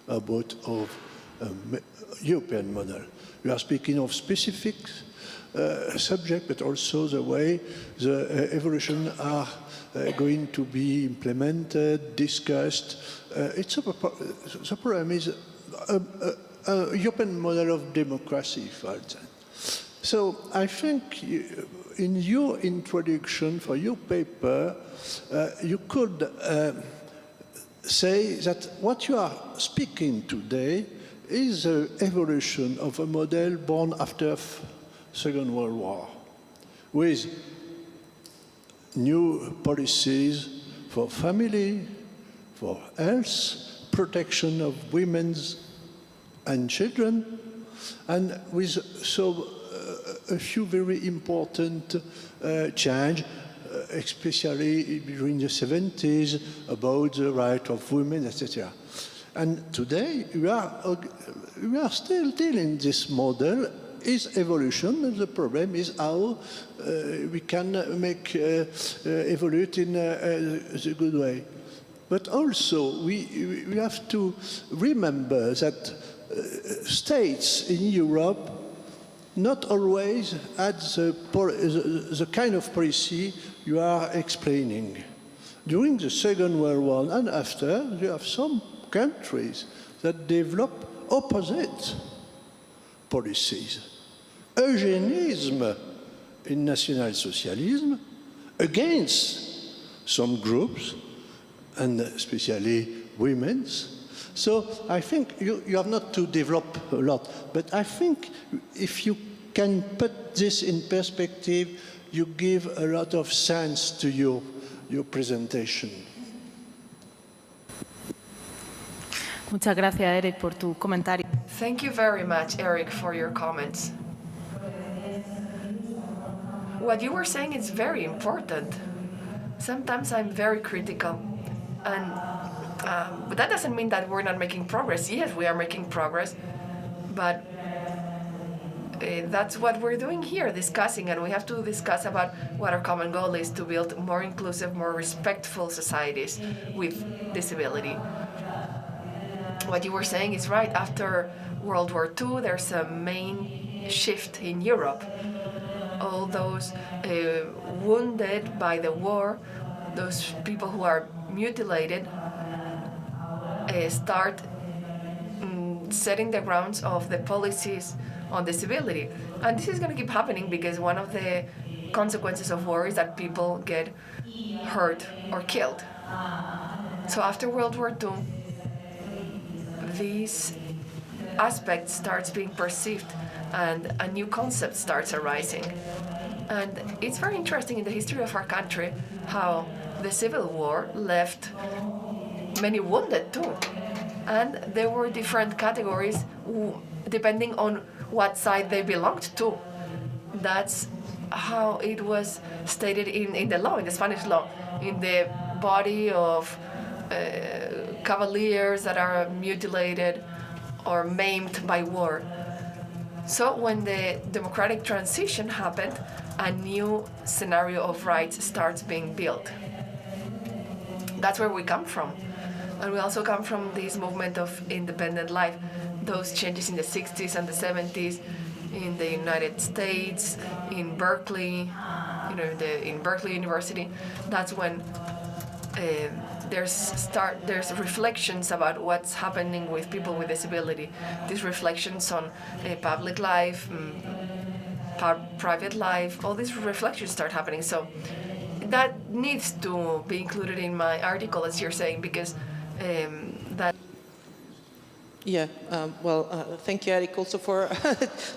about European model. We are speaking of specific subject, but also the way the evolution are going to be implemented, discussed. The problem is a European model of democracy, for example. So I think in your introduction for your paper, you could say that what you are speaking today is the evolution of a model born after Second World War, with new policies for family, for health, protection of women and children, and with a few very important change, especially during the 70s, about the right of women, etc. And today, we are still in this model. Is evolution, and the problem is how we can make evolve in a good way. But also, we have to remember that states in Europe not always had the kind of policy you are explaining. During the Second World War and after, you have some countries that develop opposite policies. Eugénisme in National Socialism against some groups, and especially women's. So I think you have not to develop a lot, but I think if you can put this in perspective, you give a lot of sense to your presentation. Muchas gracias, Eric, por tu comentario. Thank you very much, Eric, for your comments. What you were saying is very important. Sometimes I'm very critical, and but that doesn't mean that we're not making progress. Yes, we are making progress, but that's what we're doing here, discussing, and we have to discuss about what our common goal is to build more inclusive, more respectful societies with disability. What you were saying is right. After World War II, there's a main shift in Europe. All those wounded by the war, those people who are mutilated, start setting the grounds of the policies on disability. And this is going to keep happening because one of the consequences of war is that people get hurt or killed. So after World War II, these aspects starts being perceived and a new concept starts arising. And it's very interesting in the history of our country how the Civil War left many wounded too. And there were different categories depending on what side they belonged to. That's how it was stated in the law, in the Spanish law, in the body of cavaliers that are mutilated or maimed by war. So when the democratic transition happened, a new scenario of rights starts being built. That's where we come from. And we also come from this movement of independent life, those changes in the 60s and the 70s in the United States, in Berkeley, in Berkeley University. That's when there's reflections about what's happening with people with disability. These reflections on public life, private life, all these reflections start happening. So that needs to be included in my article, as you're saying, because that. Yeah, thank you, Eric, also for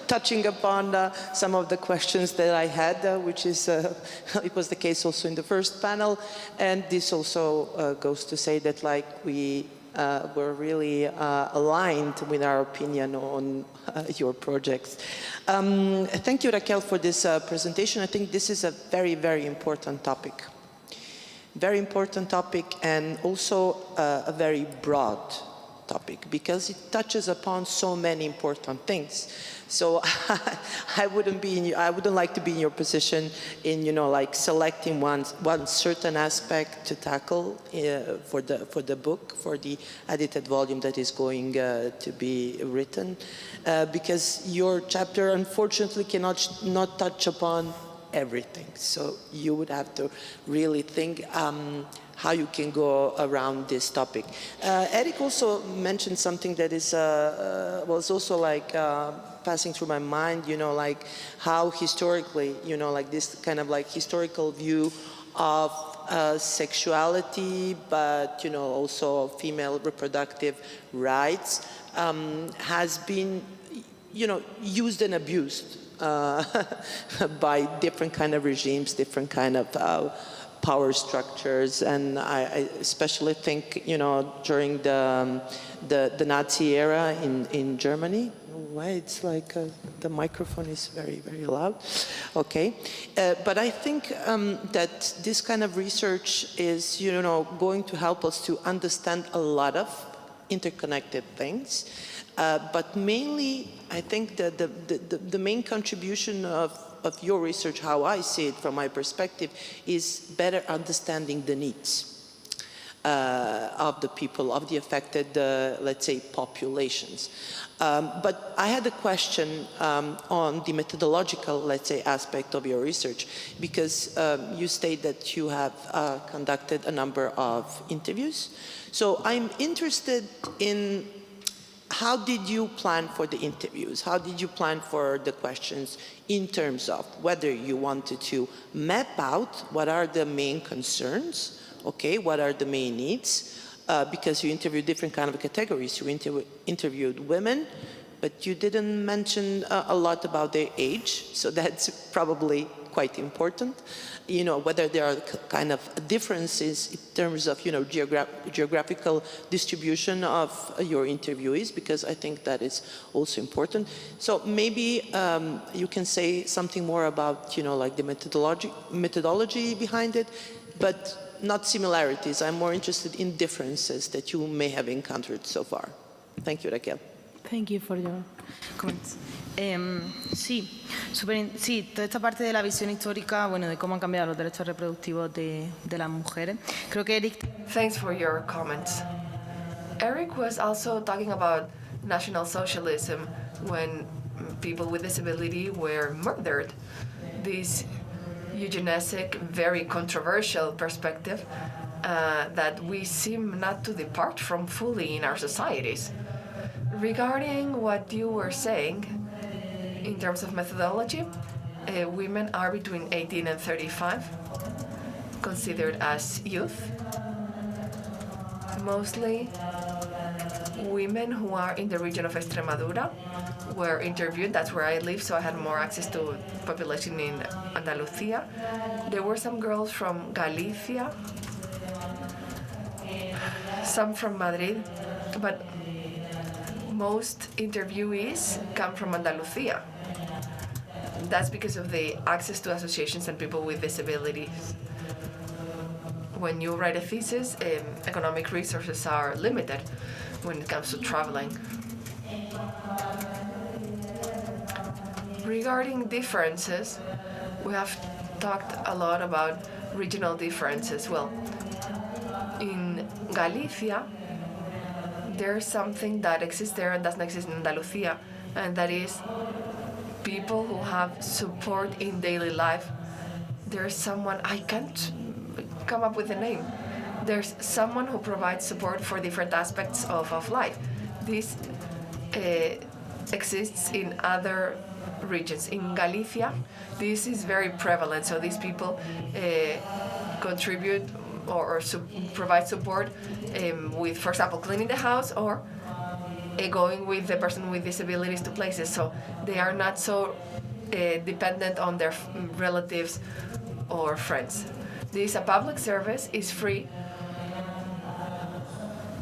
touching upon some of the questions that I had, which is, it was the case also in the first panel. And this also goes to say that, like, we were really aligned with our opinion on your projects. Thank you, Raquel, for this presentation. I think this is a very, very important topic. Very important topic, and also a very broad topic, because it touches upon so many important things. So I wouldn't like to be in your position in, like selecting one certain aspect to tackle for the book, for the edited volume that is going to be written, because your chapter unfortunately cannot not touch upon everything. So you would have to really think how you can go around this topic. Eric also mentioned something that is was also like passing through my mind, like how historically, like this kind of like historical view of sexuality, but also female reproductive rights has been used and abused by different kind of regimes, different kind of power structures, and I especially think, you know, during the Nazi era in Germany. Why it's like the microphone is very, very loud. Okay, but I think that this kind of research is, you know, going to help us to understand a lot of interconnected things. But mainly, I think that the main contribution of your research, how I see it from my perspective, is better understanding the needs of the people, of the affected, let's say, populations. But I had a question on the methodological, let's say, aspect of your research, because you state that you have conducted a number of interviews. So I'm interested in how did you plan for the interviews? How did you plan for the questions in terms of whether you wanted to map out what are the main concerns, okay, what are the main needs, because you interviewed different kind of categories. You interviewed women, but you didn't mention a lot about their age, so that's probably quite important. You know, whether there are kind of differences in terms of, you know, geographical distribution of your interviewees, because I think that is also important. So maybe you can say something more about, you know, like the methodology behind it, but not similarities. I'm more interested in differences that you may have encountered so far. Thank you, Raquel. Thank you for your comments. Sí, sí, toda esta parte de la visión histórica, bueno, de cómo han cambiado los derechos reproductivos de las mujeres. Creo que Eric... Thanks for your comments. Eric was also talking about National Socialism when people with disability were murdered. This eugenicic, very controversial perspective that we seem not to depart from fully in our societies. Regarding what you were saying, in terms of methodology, women are between 18 and 35, considered as youth. Mostly women who are in the region of Extremadura were interviewed. That's where I live, so I had more access to population in Andalucía. There were some girls from Galicia, some from Madrid, but most interviewees come from Andalucía. That's because of the access to associations and people with disabilities. When you write a thesis, economic resources are limited when it comes to traveling. Regarding differences, we have talked a lot about regional differences. Well, in Galicia, there's something that exists there and doesn't exist in Andalucía, and that is people who have support in daily life. There's someone, I can't come up with a name. There's someone who provides support for different aspects of life. This exists in other regions. In Galicia, this is very prevalent, so these people contribute or provide support with, for example, cleaning the house or going with the person with disabilities to places. So they are not so dependent on their relatives or friends. This public service is free,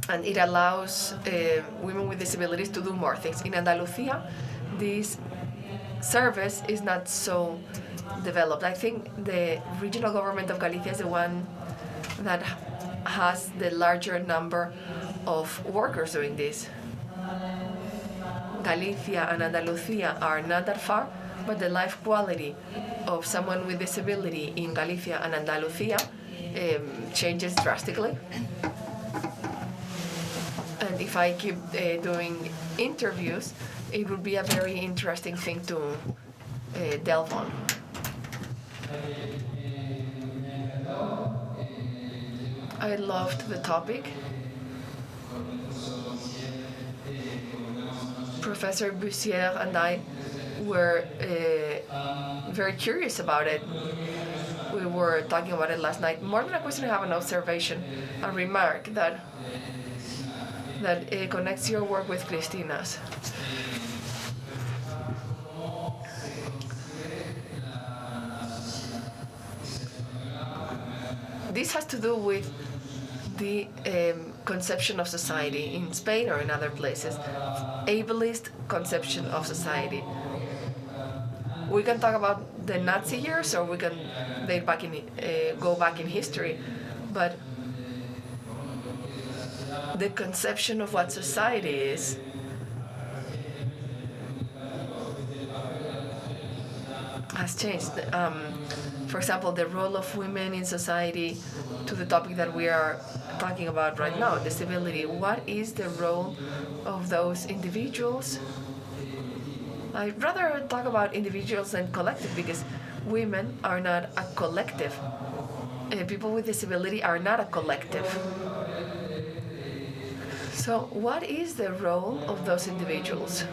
and it allows women with disabilities to do more things. In Andalucía, this service is not so developed. I think the regional government of Galicia is the one that has the larger number of workers doing this. Galicia and Andalucía are not that far, but the life quality of someone with disability in Galicia and Andalucía changes drastically. And if I keep doing interviews, it would be a very interesting thing to delve on. I loved the topic. Professor Bussière and I were very curious about it. We were talking about it last night. More than a question, I have an observation, a remark that connects your work with Cristina's. this has to do with the conception of society in Spain or in other places, ableist conception of society. We can talk about the Nazi years, or we can go back in history, but the conception of what society is has changed. For example, the role of women in society, to the topic that we are talking about right now, disability. What is the role of those individuals? I'd rather talk about individuals than collective, because women are not a collective. People with disability are not a collective. So what is the role of those individuals?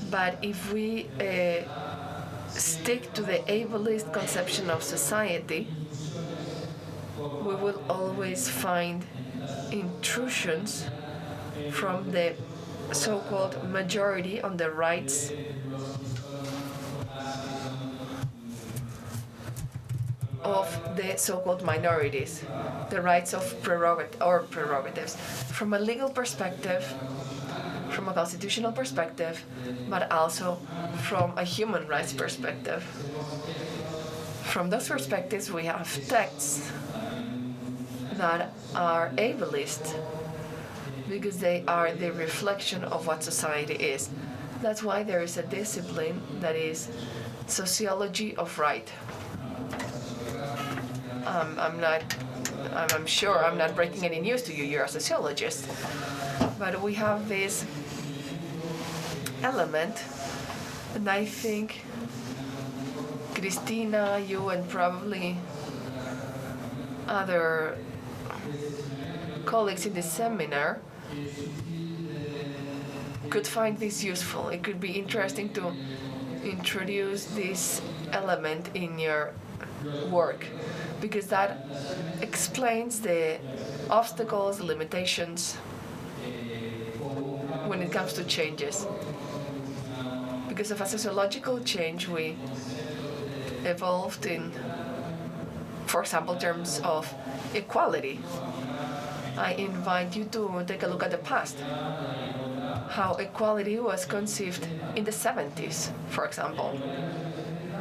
But if we stick to the ableist conception of society, we will always find intrusions from the so-called majority on the rights of the so-called minorities, the rights of prerogatives. From a legal perspective, from a constitutional perspective, but also from a human rights perspective. From those perspectives, we have texts that are ableist because they are the reflection of what society is. That's why there is a discipline that is sociology of right. I'm sure I'm not breaking any news to you, you're a sociologist. But we have this element, and I think Cristina, you, and probably other colleagues in this seminar could find this useful. It could be interesting to introduce this element in your work, because that explains the obstacles, the limitations when it comes to changes. Because of a sociological change, we evolved in, for example, terms of equality. I invite you to take a look at the past, how equality was conceived in the 70s, for example.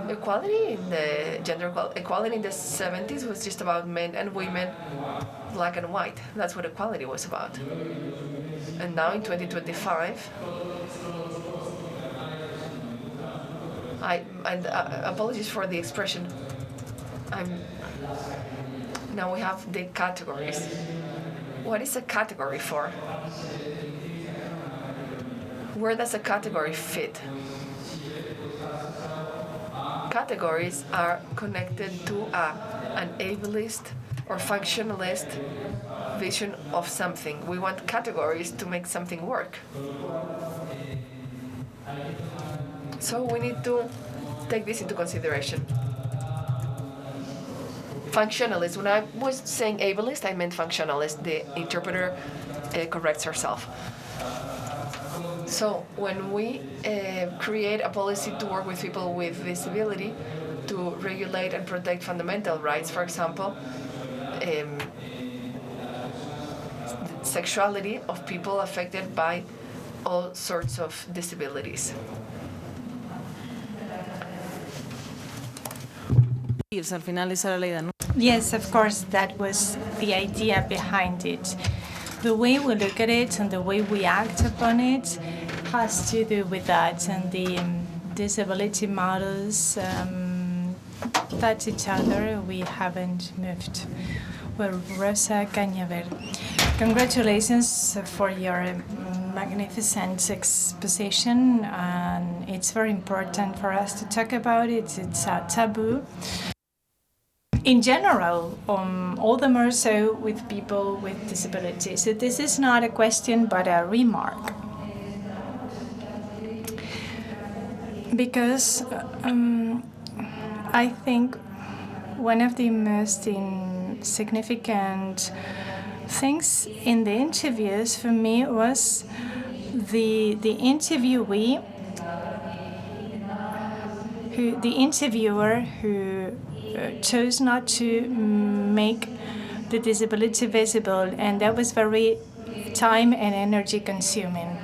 Equality in the gender equality in the 70s was just about men and women, black and white. That's what equality was about. And now in 2025, apologies for the expression. Now we have the categories. What is a category for? Where does a category fit? Categories are connected to an ableist or functionalist vision of something. We want categories to make something work. So we need to take this into consideration. Functionalist. When I was saying ableist, I meant functionalist. The interpreter corrects herself. So when we create a policy to work with people with disability to regulate and protect fundamental rights, for example, sexuality of people affected by all sorts of disabilities. Yes, of course, that was the idea behind it. The way we look at it and the way we act upon it has to do with that, and the disability models touch each other. We haven't moved. Well, Rosa Cañaver, congratulations for your magnificent exposition, and it's very important for us to talk about it. It's a taboo. In general, all the more so with people with disabilities. So this is not a question but a remark. Because I think one of the most significant things in the interviews for me was the interviewee the interviewer who chose not to make the disability visible, and that was very time and energy consuming.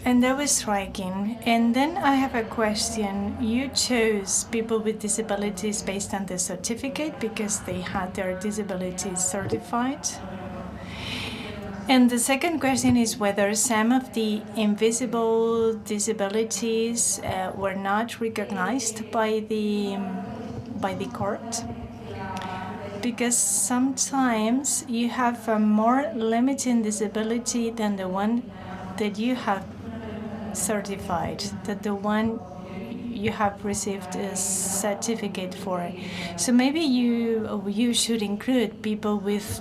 And that was striking. And then I have a question. You chose people with disabilities based on the certificate because they had their disabilities certified. And the second question is whether some of the invisible disabilities were not recognized by the court. Because sometimes you have a more limiting disability than the one that you have certified, that the one you have received a certificate for. So maybe you should include people with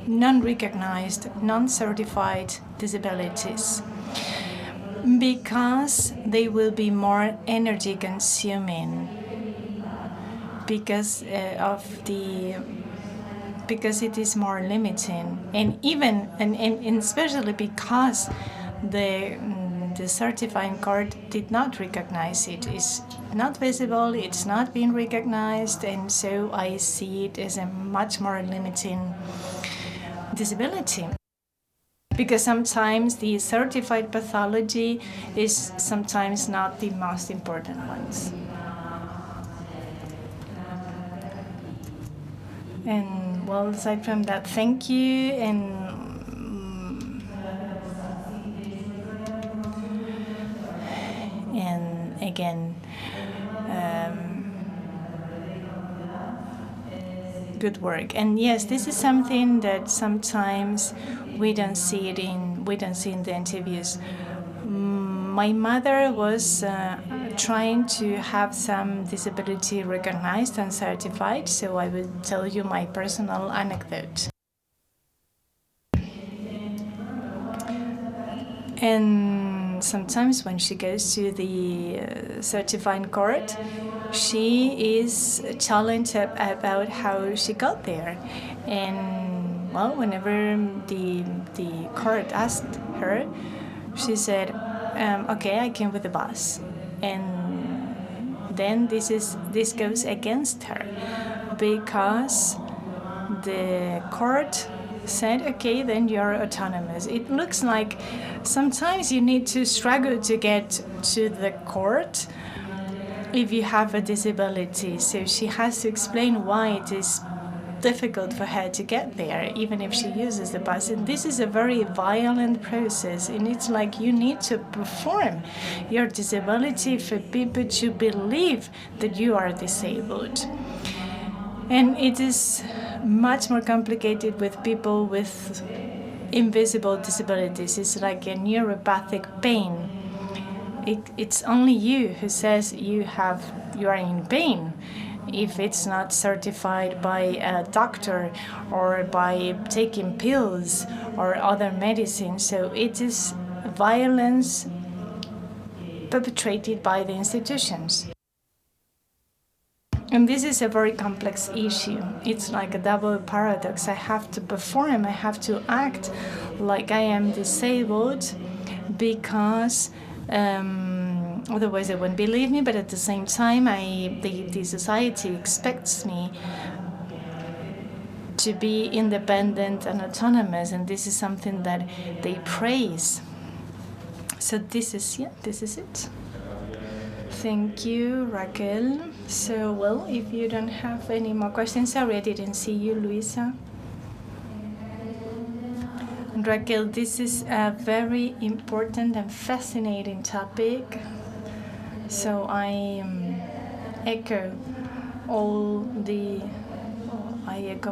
non-recognized, non-certified disabilities, because they will be more energy consuming because because it is more limiting, and especially because the certifying court did not recognize it. It's not visible, it's not being recognized, and so I see it as a much more limiting disability. Because sometimes the certified pathology is sometimes not the most important ones. And well, aside from that, thank you, and again, good work. And yes, this is something that sometimes we don't see in the interviews. My mother was trying to have some disability recognized and certified, so I will tell you my personal anecdote. And sometimes when she goes to the certifying court, she is challenged about how she got there. And well, whenever the court asked her, she said, okay, I came with the bus. And then this goes against her, because the court said, okay, then you're autonomous. It looks like sometimes you need to struggle to get to the court if you have a disability. So she has to explain why it is difficult for her to get there, even if she uses the bus. And this is a very violent process, and it's like you need to perform your disability for people to believe that you are disabled. And it is much more complicated with people with invisible disabilities. It's like a neuropathic pain. It's only you who says you are in pain, if it's not certified by a doctor or by taking pills or other medicine. So it is violence perpetrated by the institutions. And this is a very complex issue. It's like a double paradox. I have to perform, I have to act like I am disabled, because otherwise they won't believe me, but at the same time, the society expects me to be independent and autonomous, and this is something that they praise. So this is it. Thank you, Raquel. So, well, if you don't have any more questions, sorry I didn't see you, Luisa. Raquel, this is a very important and fascinating topic. So I echo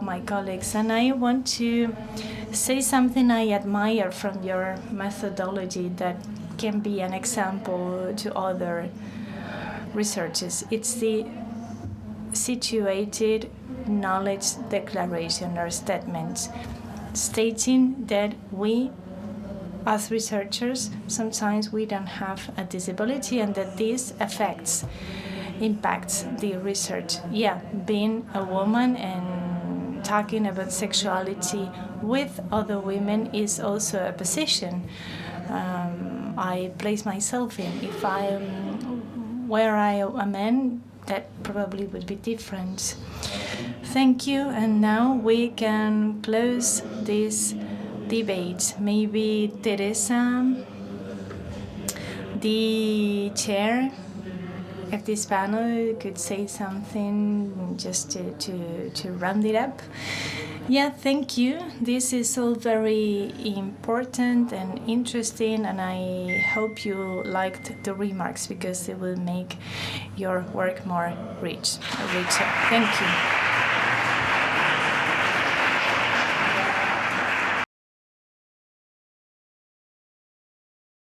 my colleagues, and I want to say something I admire from your methodology that can be an example to other researchers. It's the situated knowledge declaration or statement, stating that we, as researchers, sometimes we don't have a disability and that this impacts the research. Yeah, being a woman and talking about sexuality with other women is also a position. I place myself in. If where I am a man, that probably would be different. Thank you, and now we can close this debate. Maybe Teresa, the chair of this panel, could say something just to round it up. Yeah, thank you. This is all very important and interesting, and I hope you liked the remarks because it will make your work more richer. Thank you.